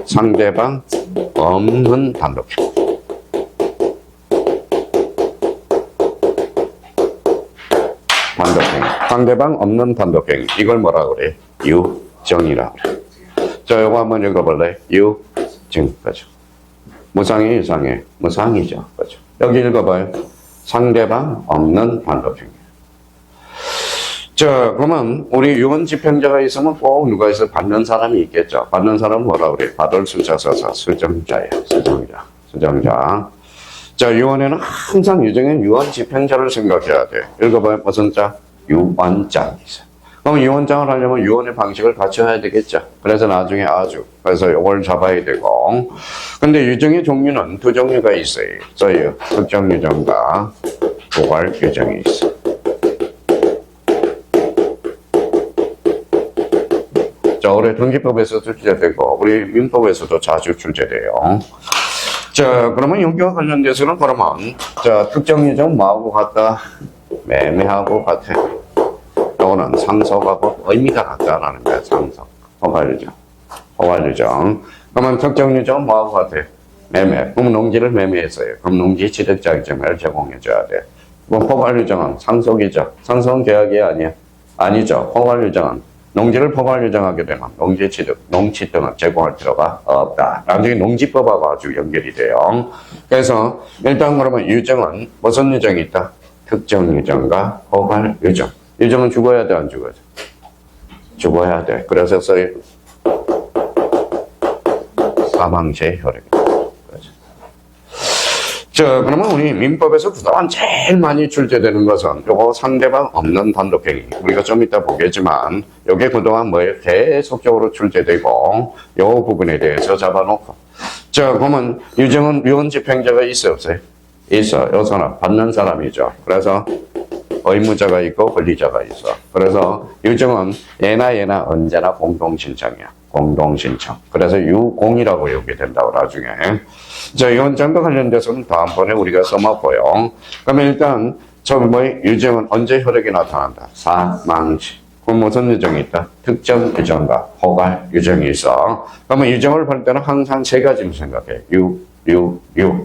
상대방 없는 단독형. 상대방 없는 단독행. 이걸 뭐라 그래? 유정이라 그래. 자, 요거 한번 읽어볼래? 유정. 그죠? 무상이 유상해. 무상이죠. 그죠? 여기 읽어봐요. 상대방 없는 단독행. 자, 그러면 우리 유언 집행자가 있으면 꼭 누가 있어? 받는 사람이 있겠죠. 받는 사람은 뭐라 그래? 받을 숫자 써서 수정자예요. 수정자. 자, 유언에는 항상 유정엔 유언 집행자를 생각해야 돼. 읽어봐요. 무슨 자? 유언장. 그럼 유언장을 하려면 유언의 방식을 갖춰야 되겠죠. 그래서 나중에 그래서 이걸 잡아야 되고. 근데 유정의 종류는 두 종류가 있어요. 특정 유정과 고발 유정이 있어요. 자, 올해 등기법에서 출제되고 우리 민법에서도 자주 출제돼요. 자, 그러면 여기와 관련돼서는 그러면 자, 특정 유정 뭐하고 같다? 매매하고 같아. 요거는 상속하고 의미가 같다라는 거야. 상속. 허가유정. 그러면 특정 유정은 뭐하고 같아? 매매. 그럼 농지를 매매했어요. 그럼 농지 취득 자격증을 제공해줘야 돼. 그럼 허가유정은 상속이죠. 상속은 계약이 아니야. 아니죠. 허가유정은 농지를 포괄 유정하게 되면 농지 취득, 농지 등은 제공할 필요가 없다. 나중에 농지법하고 아주 연결이 돼요. 그래서 일단 그러면 유정은 무슨 유정이 있다? 특정 유정과 포괄 유정. 유정은 죽어야 돼, 안 죽어야 돼? 죽어야 돼. 그래서 사망제 혈액. 자, 그러면 우리 민법에서 그동안 제일 많이 출제되는 것은 요거 상대방 없는 단독행위. 우리가 좀 이따 보겠지만 요게 그동안 뭐예요? 계속적으로 출제되고 요 부분에 대해서 잡아놓고. 자, 그러면 유정은 유언 집행자가 있어요, 없어요? 있어. 여기서는 받는 사람이죠. 그래서 의무자가 있고 권리자가 있어. 그래서 유정은 얘나 언제나 공동신청이야. 공동신청. 그래서 유공이라고 여기게 된다고 나중에. 자, 유언장과 관련돼서는 다음번에 우리가 써먹고요. 그러면 일단 유정은 언제 혈액이 나타난다? 사망시. 그럼 무슨 유정이 있다? 특정 유정과 포괄 유정이 있어. 그러면 유정을 볼 때는 항상 세 가지를 생각해.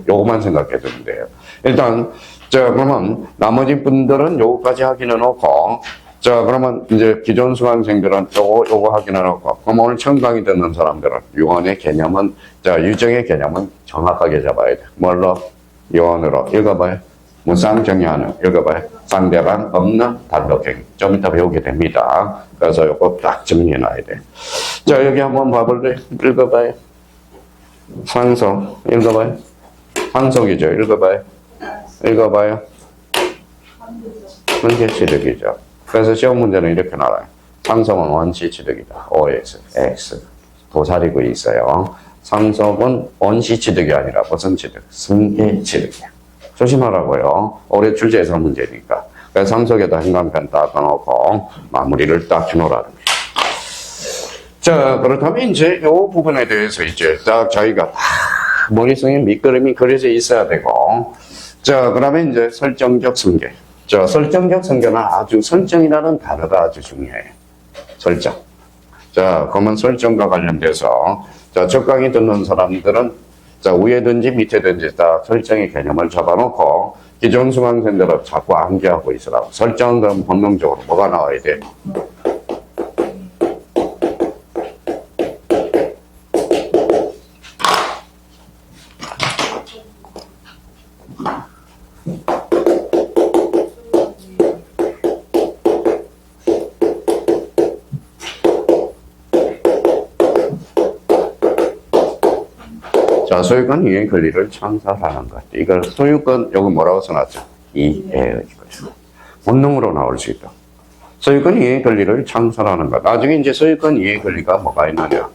요거만 생각해 두면 돼요. 일단 자, 그러면 나머지 분들은 요거까지 확인해 놓고, 자, 그러면 이제 기존 수강생들은 요거 확인해 놓고, 그럼 오늘 처음 강의 듣는 사람들은 유언의 개념은, 자, 유정의 개념은 정확하게 잡아야 돼. 뭘로? 유언으로. 읽어봐요. 무상 정의하는. 읽어봐요. 상대방 없는 단독행. 좀 이따 배우게 됩니다. 그래서 요거 딱 정리해 놔야 돼. 자, 여기 한번 봐볼래? 읽어봐요. 상속. 읽어봐요. 상속이죠. 읽어봐요. 원시취득이죠. 그래서 시험 문제는 이렇게 나와요. 상속은 원시취득이다. OX, X. 도사리고 있어요. 상속은 원시취득이 아니라 무슨 취득? 승계취득이야. 조심하라고요. 올해 출제해서 문제니까. 그래서 상속에다 행간편 딱 넣어놓고 마무리를 딱 해놓으라는 거예요. 자, 그렇다면 이제 이 부분에 대해서 이제 딱 저희가 머릿속에 밑그림이 그려져 있어야 되고, 자, 그러면 이제 설정적 승계. 자, 설정적 승계는 아주 설정이라는 단어가 아주 중요해. 설정. 자, 그러면 설정과 관련돼서, 자, 첫 강의 듣는 사람들은, 자, 위에든지 밑에든지 다 설정의 개념을 잡아놓고, 기존 수강생들은 자꾸 암기하고 있으라고. 설정은 그럼 본능적으로 뭐가 나와야 돼? 자, 소유권 이행 권리를 창설하는 것. 이걸 소유권, 여기 뭐라고 써놨죠? 이해의 것. 본능으로 나올 수 있다. 소유권 이행 권리를 창설하는 것. 나중에 이제 소유권 이행 권리가 뭐가 있느냐?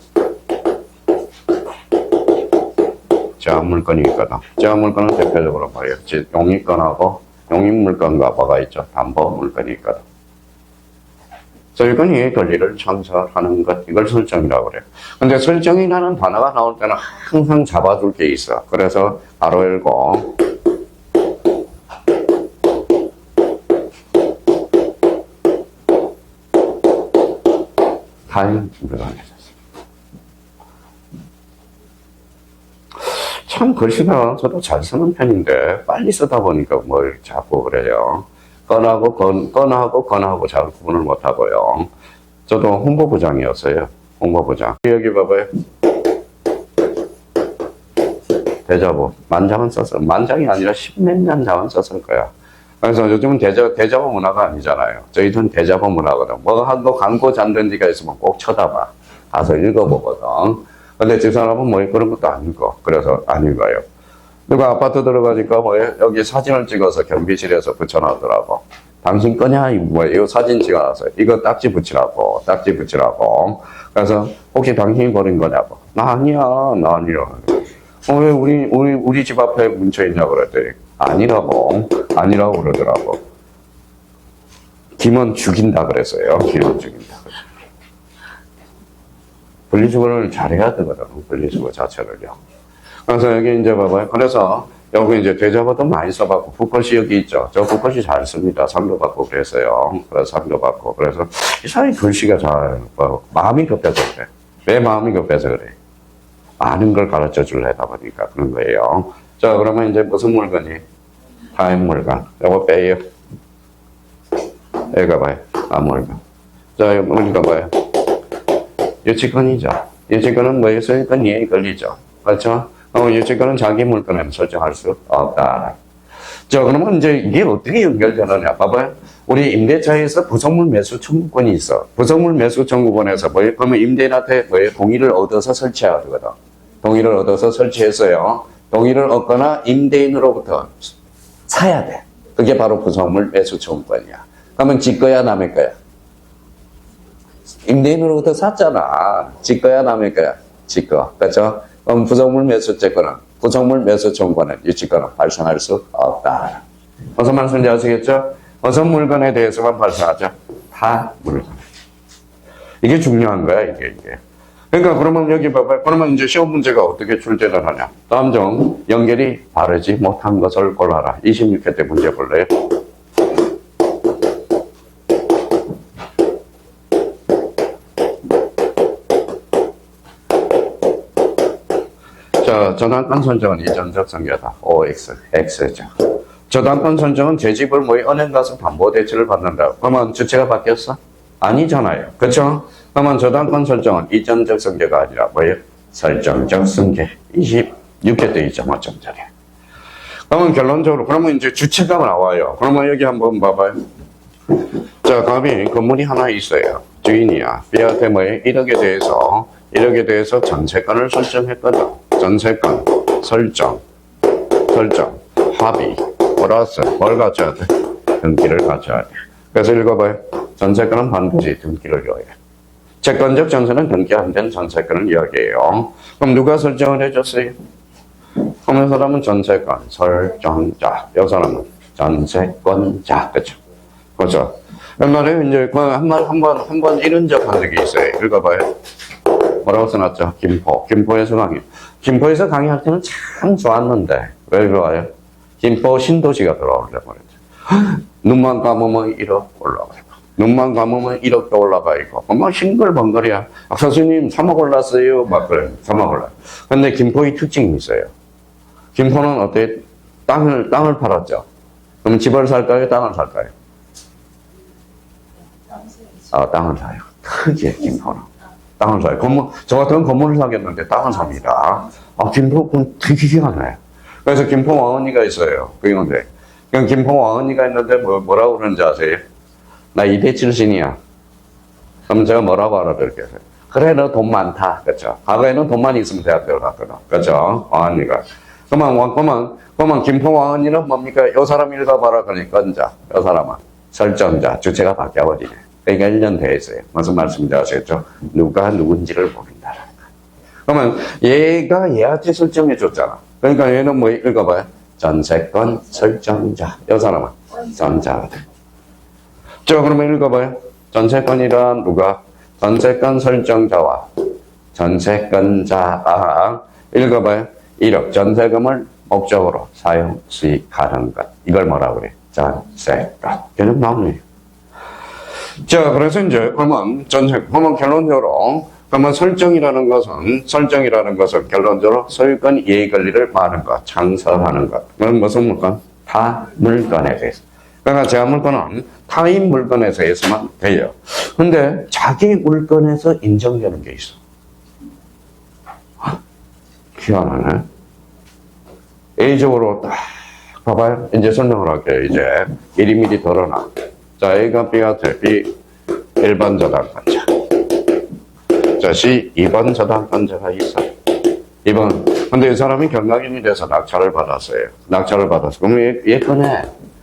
제한물건이 있거든. 제한물건은 대표적으로 뭐예요? 용익건하고 용익물건과 뭐가 있죠? 담보물건이 있거든. 설건이 권리를 창설하는 것, 이걸 설정이라고 그래요. 근데 설정이라는 단어가 나올 때는 항상 잡아둘 게 있어. 그래서 바로 열고, 타임 물건이죠. 참 글씨가 저도 잘 쓰는 편인데 빨리 쓰다 보니까 뭘 자꾸 그래요. 건하고 잘 구분을 못하고요. 저도 홍보부장이었어요. 홍보부장. 여기 봐봐요. 대자보. 만장은 썼어. 만장이 아니라 십몇 년 장은 썼을 거야. 그래서 요즘은 대자보 문화가 아니잖아요. 저희는 대자보 문화거든. 뭐 한 거 광고 잡는 데가 있으면 꼭 쳐다봐. 가서 읽어보거든. 근데 저 사람은 뭐 그런 것도 안 읽어. 그래서 안 읽어요. 누가 아파트 들어가니까 뭐 여기 사진을 찍어서 경비실에서 붙여놨더라고. 당신 거냐? 뭐 이거 사진 찍어놨어요. 이거 딱지 붙이라고. 그래서 혹시 당신이 버린 거냐고. 나 아니야. 왜 우리 집 앞에 뭉쳐있냐고 그랬더니 아니라고 그러더라고. 김은 죽인다 그랬어요. 김은 죽인다. 분리수거를 잘해야 되거든. 분리수거 자체를요. 그래서 여기 이제 봐봐요. 그래서 여기 이제 대자보도 많이 써봤고, 붓글씨 여기 있죠. 저 붓글씨 잘 씁니다. 상도 받고 그랬어요. 그래서 상도 받고. 그래서 이 사람이 글씨가 마음이 급해서 그래. 왜 마음이 급해서 그래? 많은 걸 가르쳐 주려다 보니까 그런 거예요. 자, 그러면 이제 무슨 물건이? 타임 물건. 요거 빼요. 여기가 봐요. 물건. 자, 여기가 봐요. 유치권이죠. 유치권은 뭐에서 일단 이해에 걸리죠. 그렇죠? 유치권은 자기 물건에는 설정할 수 없다. 자, 그러면 이제 이게 어떻게 연결되느냐. 봐봐요. 우리 임대차에서 부속물 매수 청구권이 있어. 부속물 매수 청구권에서 뭐예요? 그러면 임대인한테 뭐예요? 동의를 얻어서 설치해야 되거든. 동의를 얻어서 설치했어요. 동의를 얻거나 임대인으로부터 사야 돼. 그게 바로 부속물 매수 청구권이야. 그러면 지 거야, 남의 거야? 임대인으로부터 샀잖아. 지 거야, 남의 거야? 지 거. 그렇죠? 그럼 부속물 매수채권은, 부속물 매수 청구권은 유치권은 발생할 수 없다. 무슨 말씀인지 아시겠죠? 어떤 물건에 대해서만 발생하죠? 다 물건. 이게 중요한 거야, 이게. 그러니까 그러면 여기 봐봐요. 그러면 이제 시험 문제가 어떻게 출제를 하냐. 다음 중 연결이 바르지 못한 것을 골라라. 26회 때 문제 볼래요? 자, 저당권 설정은 이전적 전개다. OX, X죠. 저당권 설정은 제 집을 은행 가서 담보 대출을 받는다. 그러면 주체가 바뀌었어? 아니잖아요. 그렇죠? 그러면 저당권 설정은 이전적 전개가 아니라 뭐예요? 설정적 전개. 26회 때 2.5점짜리. 그러면 결론적으로 그러면 이제 주체가 나와요. 그러면 여기 한번 봐봐요. 자, 감히 건물이 하나 있어요. 주인이야. B한테 뭐예요? 1억에 대해서 전세권을 설정했거든. 전세권 설정 합의 플러스 뭘 갖춰야 돼? 등기를 갖춰야 돼. 그래서 읽어봐요. 전세권은 반드시 등기를 이어야 돼. 채권적 전세는 등기 안 된 전세권을 이야기해요. 그럼 누가 설정을 해줬어요? 그럼 이 사람은 전세권 설정자, 이 사람은 전세권자, 그렇죠? 옛날에 이제 한번 이런 적 한 적이 있어요. 읽어봐요. 뭐라고 써놨죠? 김포에서 강의. 김포에서 강의할 때는 참 좋았는데 왜 좋아요? 김포 신도시가 들어오려고 그랬죠. 눈만 감으면 1억 올라가요. 눈만 감으면 1억도 올라가 있고 막 싱글벙글이야. 선생님 3억 올랐어요. 막 그래. 3억 올라. 근데 김포의 특징이 있어요. 김포는 어때? 땅을 팔았죠. 그럼 집을 살까요? 땅을 살까요? 땅을 사요. 크게 김포는. 땅을 사요. 저 같은 건물을 사겠는데 땅을 삽니다. 김포는 되게 희한해. 그래서 김포 왕언니가 있어요. 그런데 김포 왕언니가 있는데 뭐라고 그러는지 아세요? 나 이대 출신이야. 그럼 제가 뭐라고 알아들었겠어요? 그래, 너 돈 많다. 그렇죠? 과거에는 돈만 있으면 대학교를 갔거든. 그렇죠? 왕언니가. 그러면 김포 왕언니는 뭡니까? 요 사람 읽어봐라. 그러니까 요 사람은 설정자, 주체가 바뀌어버리네. 그러니까 1년 돼 있어요. 무슨 말씀인지 아시겠죠? 누가 누군지를 모른다라는 거. 그러면 얘가 얘한테 설정해 줬잖아. 그러니까 얘는 뭐 읽어봐요. 전세권 설정자. 이 사람은 전자가 돼. 자, 그러면 읽어봐요. 전세권이란 누가? 전세권 설정자와 전세권자가 읽어봐요. 1억 전세금을 목적으로 사용 수익하는 것. 이걸 뭐라고 그래? 전세권. 개념 나오네. 자, 그래서 이제 그러면 그러면 결론적으로 그러면 설정이라는 것은 결론적으로 소유권 이해 권리를 파는 것, 창설하는 것. 그건 무슨 물건? 타 물건에 대해서. 그러니까 제 물건은 타인 물건에서 해서만 돼요. 근데 자기 물건에서 인정되는 게 있어. 희한하네. A적으로 딱 봐봐요. 이제 설명을 할게요. 이제 미리미리 덜어놔. 자, A가 B한테 B 1번 저당권자. 자, C 2번 저당권자가 있어. 2번. 근데 이 사람이 경락인이 돼서 낙찰을 받았어요. 낙찰을 받았어. 그러면 얘 꺼내.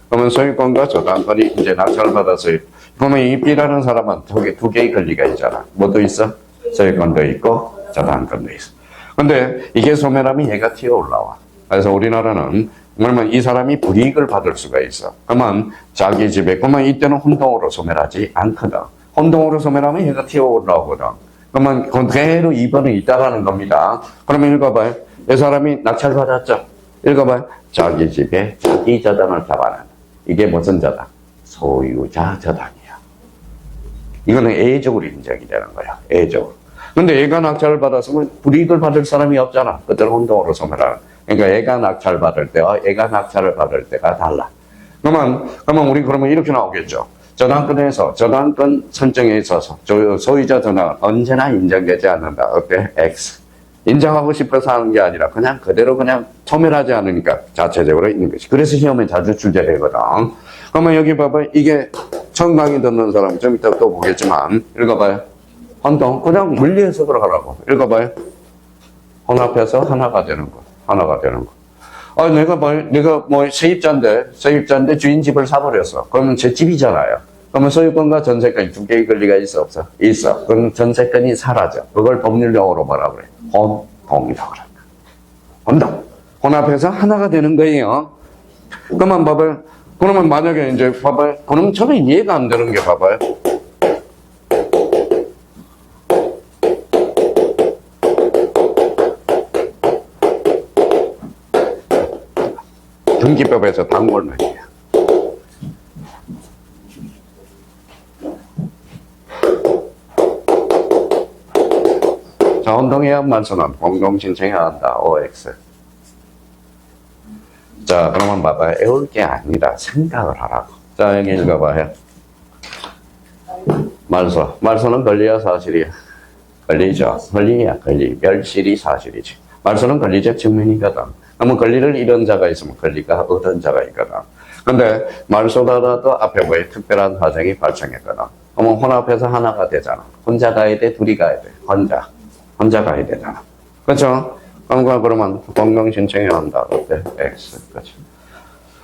그러면 소유권과 저당권이 이제 낙찰을 받았어요. 그러면 이 B라는 사람은 두 개의 권리가 있잖아. 뭐도 있어? 소유권도 있고 저당권도 있어. 근데 이게 소멸하면 얘가 튀어 올라와. 그래서 우리나라는 그러면 이 사람이 불이익을 받을 수가 있어. 그러면 자기 집에, 그러면 이때는 혼동으로 소멸하지 않거든. 혼동으로 소멸하면 얘가 튀어 올라오거든. 그러면 그대로 2번은 있다라는 겁니다. 그러면 읽어봐요. 이 사람이 낙찰받았죠? 읽어봐요. 자기 집에 자기 저당을 잡아낸. 이게 무슨 저당? 소유자 저당이야. 이거는 A적으로 인정이 되는 거야. A적으로. 근데 얘가 낙찰을 받았으면 불이익을 받을 사람이 없잖아. 그때는 혼동으로 소멸하는. 그러니까 얘가 낙찰을 받을 때와 얘가 낙찰을 받을 때가 달라. 그러면 우리 그러면 이렇게 나오겠죠. 저당권에서 저당권 설정에 있어서 소유자 저당은 언제나 인정되지 않는다. 어때? X. 인정하고 싶어서 하는 게 아니라 그냥 그대로 그냥 소멸하지 않으니까 자체적으로 있는 것이. 그래서 시험에 자주 출제되거든. 그러면 여기 봐봐요. 이게 처음 강의 듣는 사람 좀 이따 또 보겠지만 읽어봐요. 혼동. 그냥 물리 해석을 하라고. 읽어봐요. 혼합해서 하나가 되는 거. 하나가 되는 거. 아, 내가 뭐 세입자인데 주인 집을 사버렸어. 그러면 제 집이잖아요. 그러면 소유권과 전세권이 두 개의 권리가 있어, 없어? 있어. 그럼 전세권이 사라져. 그걸 법률용어로 뭐라 그래? 혼동이라고 그래. 혼동. 혼합해서 하나가 되는 거예요. 그러면 봐봐요. 그러면 만약에 이제 봐봐요. 그럼 저는 이해가 안 되는 게 봐봐요. 등기법에서 당골명이야. 자, 혼동해야 만선은 공동신청해야 한다. OX. 자, 그러면 봐봐요. 외울 게 아니라 생각을 하라고. 자, 여기 읽어봐요. 말소는 권리야, 사실이야? 권리죠. 권리야, 권리. 멸실이 사실이지. 말소는 권리적 증명이거든. 그러면 권리를 잃은 자가 있으면 권리가 얻은 자가 있거든. 근데 말소라도 앞에 뭐에 특별한 사정이 발생했거든. 그러면 혼합해서 하나가 되잖아. 혼자 가야 돼, 둘이 가야 돼. 혼자 가야 되잖아. 그렇죠? 그러면 공동신청해야 한다. 어때? X. 그렇죠?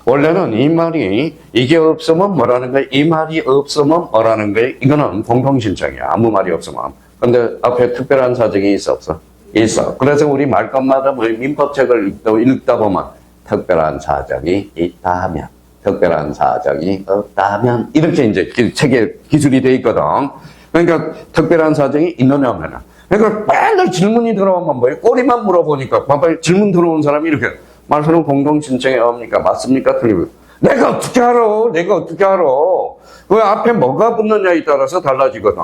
원래는 이 말이 이게 없으면 뭐라는 거야? 이 말이 없으면 뭐라는 거야? 이거는 공동신청이야. 아무 말이 없으면. 근데 앞에 특별한 사정이 있어, 없어? 있어. 그래서 우리 말끝마다 뭐 민법책을 읽다 보면 특별한 사정이 있다면, 특별한 사정이 없다면 이렇게 이제 책에 기술이 돼 있거든. 그러니까 특별한 사정이 있느냐 없느냐. 그러니까 맨날 질문이 들어오면 뭐예요? 꼬리만 물어보니까 봐봐요. 질문 들어온 사람이 이렇게 말소는 공동신청에 옵니까? 맞습니까? 틀리고. 내가 어떻게 알아? 그 앞에 뭐가 붙느냐에 따라서 달라지거든.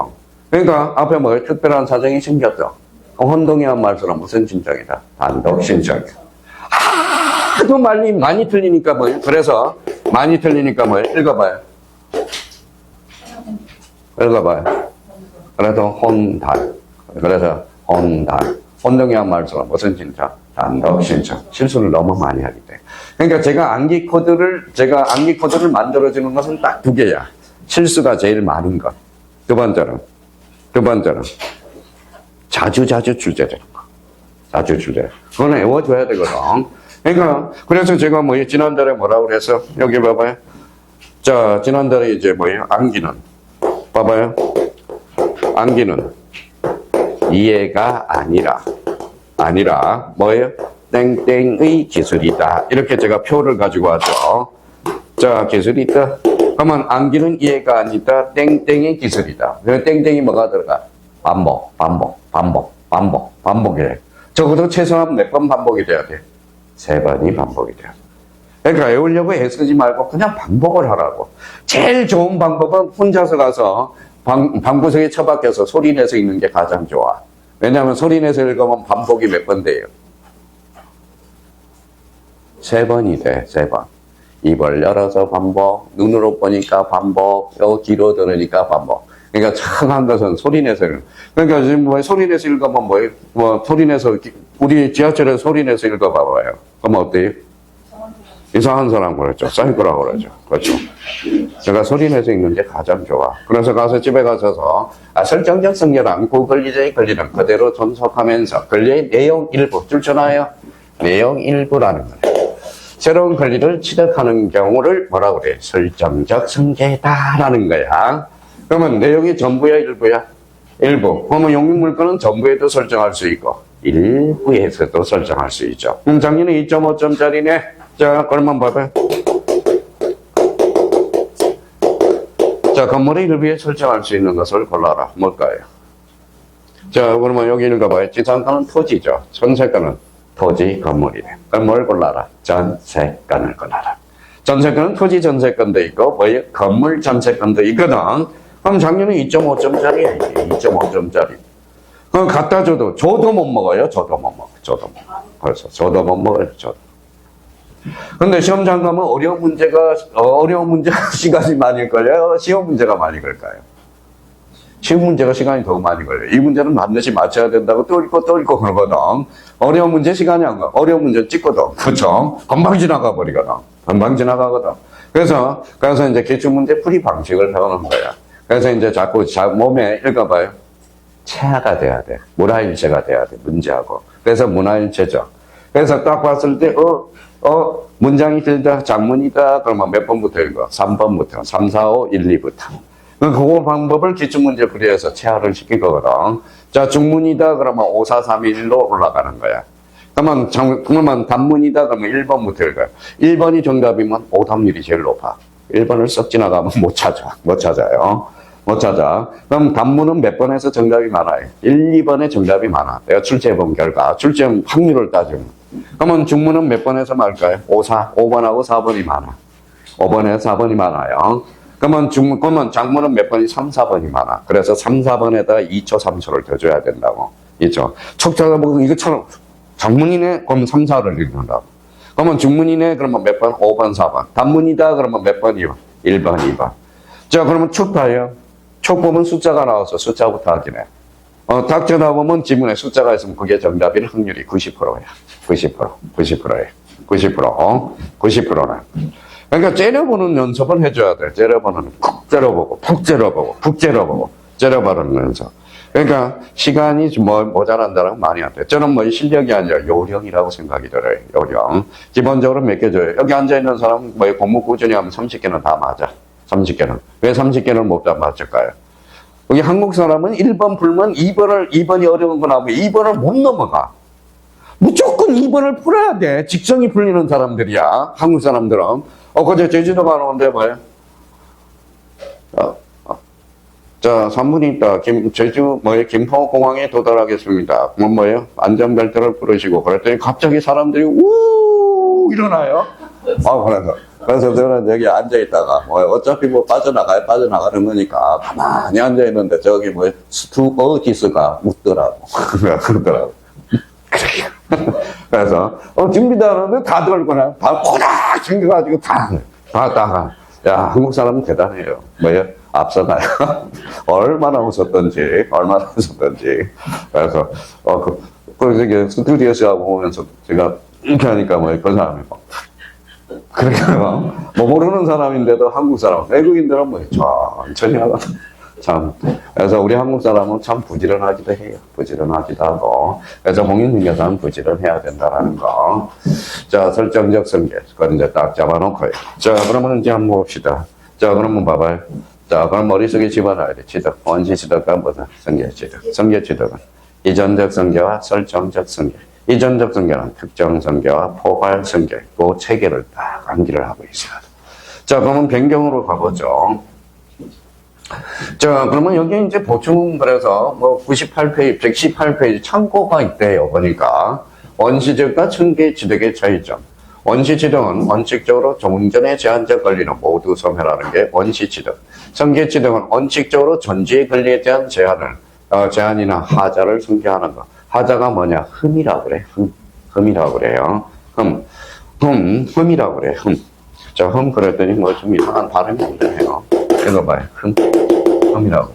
그러니까 앞에 뭐예요? 특별한 사정이 생겼죠. 혼동이한 말소는 무슨 신청이다? 단독 신청이다. 하도 많이 틀리니까 뭐예요? 그래서 많이 틀리니까 뭐예요? 읽어봐요. 그래서 혼동이한 말소는 무슨 신청? 단독 신청. 실수를 너무 많이 하기 때문에. 그러니까 제가 암기 코드를 만들어주는 것은 딱 두 개야. 실수가 제일 많은 것. 두 번째는 자주 출제되는 거. 자주 출제. 그거는 외워줘야 되거든. 그러니까, 그래서 제가 지난달에 뭐라고 그래서, 여기 봐봐요. 자, 지난달에 이제 암기는. 봐봐요. 암기는 이해가 아니라 아니라 뭐예요? 땡땡의 기술이다. 이렇게 제가 표를 가지고 왔죠. 자, 기술이 있다. 그러면 암기는 이해가 아니다. 땡땡의 기술이다. 그 땡땡이 뭐가 들어가? 반복, 반복, 반복, 반복, 반복이래. 적어도 최소한 몇 번 반복이 돼야 돼? 3번이 반복이 돼야 돼. 그러니까 외우려고 애쓰지 말고 그냥 반복을 하라고. 제일 좋은 방법은 혼자서 가서 방구석에 처박혀서 소리내서 읽는 게 가장 좋아. 왜냐하면 소리내서 읽으면 반복이 몇 번 돼요? 3번이 돼, 3번. 입을 열어서 반복, 눈으로 보니까 반복, 귀로 들으니까 반복. 그러니까 참 것은 소리내서 읽는. 그러니까 지금 뭐 소리내서 읽으면 뭐 소리내서, 우리 지하철에 소리내서 읽어봐봐요. 그럼 어때요? 이상한 사람 그랬죠. 사이코라고 그러죠. 그렇죠. 제가 소리내서 읽는 게 가장 좋아. 그래서 가서 집에 가셔서 설정적 성계랑 구글리제의 권리는 그대로 존속하면서 권리의 내용 일부 줄쳐놔요. 내용 일부라는 거예요. 새로운 권리를 취득하는 경우를 뭐라고 그래? 설정적 성계다라는 거야. 그러면 내용이 전부야, 일부야? 일부. 그러면 용익물건은 전부에도 설정할 수 있고 일부에서도 설정할 수 있죠. 그럼 작년에 2.5점짜리네. 자, 그러면 봐봐요. 자, 건물의 일부에 설정할 수 있는 것을 골라라. 뭘까요? 자, 그러면 여기 읽어봐요. 지상가는 토지죠. 전세가는 토지, 건물이래. 그럼 뭘 골라라? 전세건을 골라라. 전세건은 토지 전세건도 있고, 뭐예요? 건물 전세건도 있거든. 그럼 작년에 2.5점짜리야, 이게. 2.5점짜리. 그럼 갖다 줘도 못 먹어요? 줘도 못 먹어. 줘도 못 먹어. 그래서 줘도 못 먹어요, 줘도. 근데 시험장 가면 어려운 문제가 시간이 많이 걸려요? 쉬운 문제가 많이 걸까요? 쉬운 문제가 시간이 더 많이 걸려요. 이 문제는 반드시 맞춰야 된다고 또 읽고 그러거든. 어려운 문제 시간이 안 가. 어려운 문제 찍거든. 그쵸? 금방 지나가 버리거든. 금방 지나가거든. 그래서 이제 기출문제 풀이 방식을 배우는 거야. 그래서 이제 자꾸 몸에 읽어봐요. 체화가 돼야 돼. 문화일체가 돼야 돼. 문제하고. 그래서 문화일체죠. 그래서 딱 봤을 때, 문장이 길다, 장문이다, 그러면 몇 번부터 읽어? 3번부터. 3, 4, 5, 1, 2부터. 그 방법을 기출문제 풀이해서 체화를 시킨 거거든. 자, 중문이다, 그러면 5, 4, 3, 1로 올라가는 거야. 그러면 단문이다, 그러면 1번부터 읽어요. 1번이 정답이면 오답률이 제일 높아. 1번을 썩 지나가면 못 찾아요. 못 찾아. 그럼 단문은 몇 번에서 정답이 많아요? 1, 2번에 정답이 많아. 내가 출제해본 결과, 출제 확률을 따지면. 그러면 중문은 몇 번에서 말까요? 5번하고 4번이 많아. 5번에서 4번이 많아요. 그러면 장문은 몇 번이? 3, 4번이 많아. 그래서 3, 4번에다 2초, 3초를 더 줘야 된다고. 2초. 척자가 보면 이것처럼 장문이네? 그럼 3, 4를 읽는다고. 그러면 중문이네? 그러면 몇 번? 5번, 4번. 단문이다? 그러면 몇 번이요? 1번, 2번. 자, 그러면 촉 봐요. 촉 보면 숫자가 나와서 숫자부터 확인해. 닥쳐 나오면 지문에 숫자가 있으면 그게 정답일 확률이 90%야. 90%야. 90%는. 그러니까 째려보는 연습을 해줘야 돼. 째려보는, 푹 째려보고, 푹 째려보고, 푹 째려보고, 째려보는 연습. 그러니까 시간이 모자란다는 많이 안 돼. 저는 뭐 실력이 아니라 요령이라고 생각이 들어요. 요령. 기본적으로 몇 개 줘요. 여기 앉아있는 사람 뭐 공부 꾸준히 하면 30개는 다 맞아. 30개는. 왜 30개는 못 다 맞을까요? 여기 한국 사람은 1번 풀면 2번이 어려운 거 나오고 2번을 못 넘어가. 무조건 2번을 풀어야 돼. 직성이 풀리는 사람들이야. 한국 사람들은. 그제 제주도 가는데 뭐예요? 자, 3분 있다. 김포공항에 도달하겠습니다. 그럼 뭐예요? 안전벨트를 풀으시고. 그랬더니 갑자기 사람들이 일어나요. 그래서 저는 여기 앉아있다가, 어차피 빠져나가는 거니까, 가만히 앉아있는데, 저기 스튜어디스가 웃더라고. 그러더라고. 그래서, 준비도 하는데 다들 그냥, 다 꼬락 챙겨가지고 다 가. 야, 한국 사람은 대단해요. 앞서가요. 얼마나 웃었던지. 그래서, 저기, 스튜디오스하고 보면서 제가 이렇게 하니까 그 사람이 그러니까 모르는 사람인데도 한국 사람, 외국인들은 천천히 하거든. 참. 그래서 우리 한국 사람은 참 부지런하기도 해요. 부지런하기도 하고. 그래서 홍인중개사는 부지런해야 된다라는 거. 자, 설정적 성계. 그걸 이제 딱 잡아놓고요. 자, 그러면 이제 한번 봅시다. 자, 그러면 봐봐요. 자, 그럼 머릿속에 집어넣어야 돼. 취득. 원시 취득과 뭐다? 성계 취득. 성계 취득은 이전적 성계와 설정적 성계. 이전적 성계는 특정 성계와 포괄 성계, 그 체계를 딱 암기를 하고 있어요. 자, 그러면 변경으로 가보죠. 자, 그러면 여기 이제 보충, 그래서 뭐 98페이지, 118페이지 참고가 있대요. 보니까. 원시적과 천계지득의 차이점. 원시지득은 원칙적으로 종전의 제한적 권리는 모두 소멸하는 게 원시지득. 천계지득은 원칙적으로 전지의 권리에 대한 제한이나 하자를 승계하는 것. 하자가 뭐냐? 흠이라고 그래. 흠이라고 그래요. 흠이라고 그래. 자, 흠 그랬더니 뭐 좀 이상한 발음이 없네요. 이거 봐요. 흠이라고.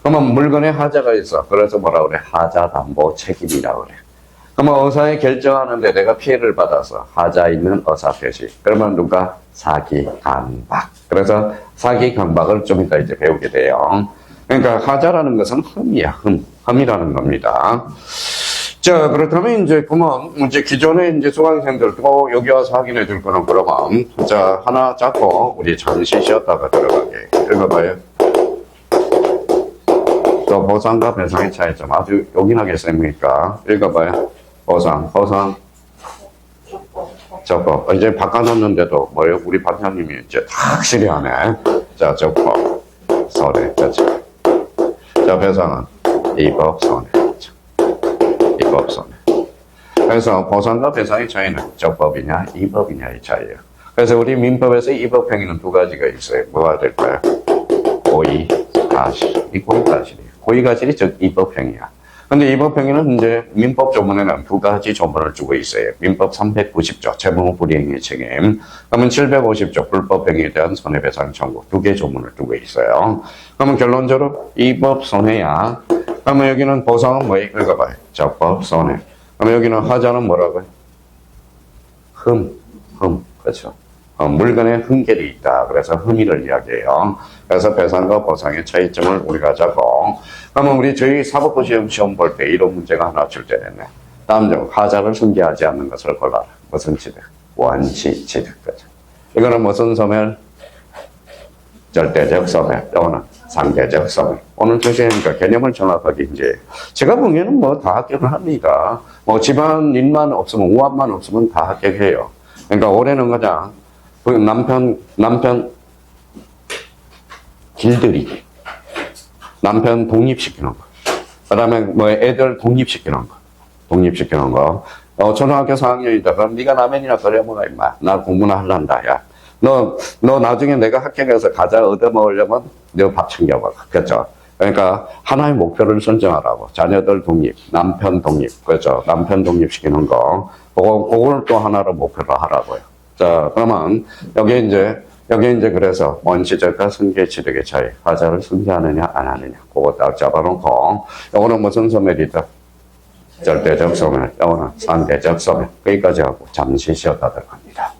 그러면 물건에 하자가 있어. 그래서 뭐라 그래? 하자 담보 책임이라고 그래. 그러면 의사에 결정하는데 내가 피해를 받아서 하자 있는 의사 표시. 그러면 누가? 사기 강박. 그래서 사기 강박을 좀 이따 이제 배우게 돼요. 그러니까 하자라는 것은 흠이야. 흠이라는 겁니다. 자, 그렇다면 이제 그러면 이제 기존에 이제 수강생들 또 여기 와서 확인해 줄 거는 그러면 자, 하나 잡고 우리 잠시 쉬었다가 들어가게. 읽어봐요. 또 보상과 배상의 차이점 아주 요긴하게 셉니까? 읽어봐요. 보상. 적법. 이제 바꿔놨는데도 뭐예요? 우리 반장님이 이제 확실히 하네. 자, 적법. 손해. 그렇죠. 자, 배상은 이법 손해. 이법 손해. 그래서 보상과 배상의 차이는 적법이냐, 이법이냐의 차이예요. 그래서 우리 민법에서 이법 행위는 두 가지가 있어요. 뭐가 될까요? 고의, 가실. 이 고의 가실이에요. 고의 가실이 즉 이법 행위야. 근데 이법 행위는 이제 민법 조문에는 두 가지 조문을 주고 있어요. 민법 390조 재무 불이행의 책임. 그러면 750조 불법 행위에 대한 손해배상 청구 두 개 조문을 두고 있어요. 그러면 결론적으로 이법 손해야. 그러면 여기는 보상은 뭐 읽어봐요. 적법 손해. 그러면 여기는 하자는 뭐라고요? 그렇죠. 물건에 흠결이 있다. 그래서 흠의를 이야기해요. 그래서 배상과 보상의 차이점을 우리가 잡고. 그러면 우리 저희 사법고 시험 볼 때 이런 문제가 하나 출제됐네. 다음 중 하자를 승계하지 않는 것을 골라라. 무슨 취득? 원시취득. 그렇죠. 이거는 무슨 소멸? 절대적 소멸. 또는 상대적 소멸. 오늘 교시니까 개념을 정확하게 이제 제가 보기에는 뭐 다 합격을 합니다. 뭐 집안 일만 없으면 우압만 없으면 다 합격해요. 그러니까 올해는 그냥 그 남편 길들이기. 남편 독립시키는 거. 그 다음에 뭐 애들 독립시키는 거. 초등학교 4학년이다. 그럼 네가 라면이나 끓여 먹어, 임마. 나 공부나 하란다, 야. 너 나중에 내가 합격해서 과자 얻어먹으려면 너 밥 챙겨 먹어. 그렇죠? 그러니까 하나의 목표를 설정하라고. 자녀들 독립, 남편 독립. 그렇죠? 남편 독립시키는 거. 그걸 또 하나로 목표로 하라고요. 자, 그러면 여기 이제 그래서 원시적과 승계취득의 차이. 하자를 승계하느냐, 안 하느냐. 그거 딱 잡아놓고, 요거는 무슨 소멸이다? 절대적 소멸. 요거는 상대적 소멸. 여기까지 하고 잠시 쉬었다 들어갑니다.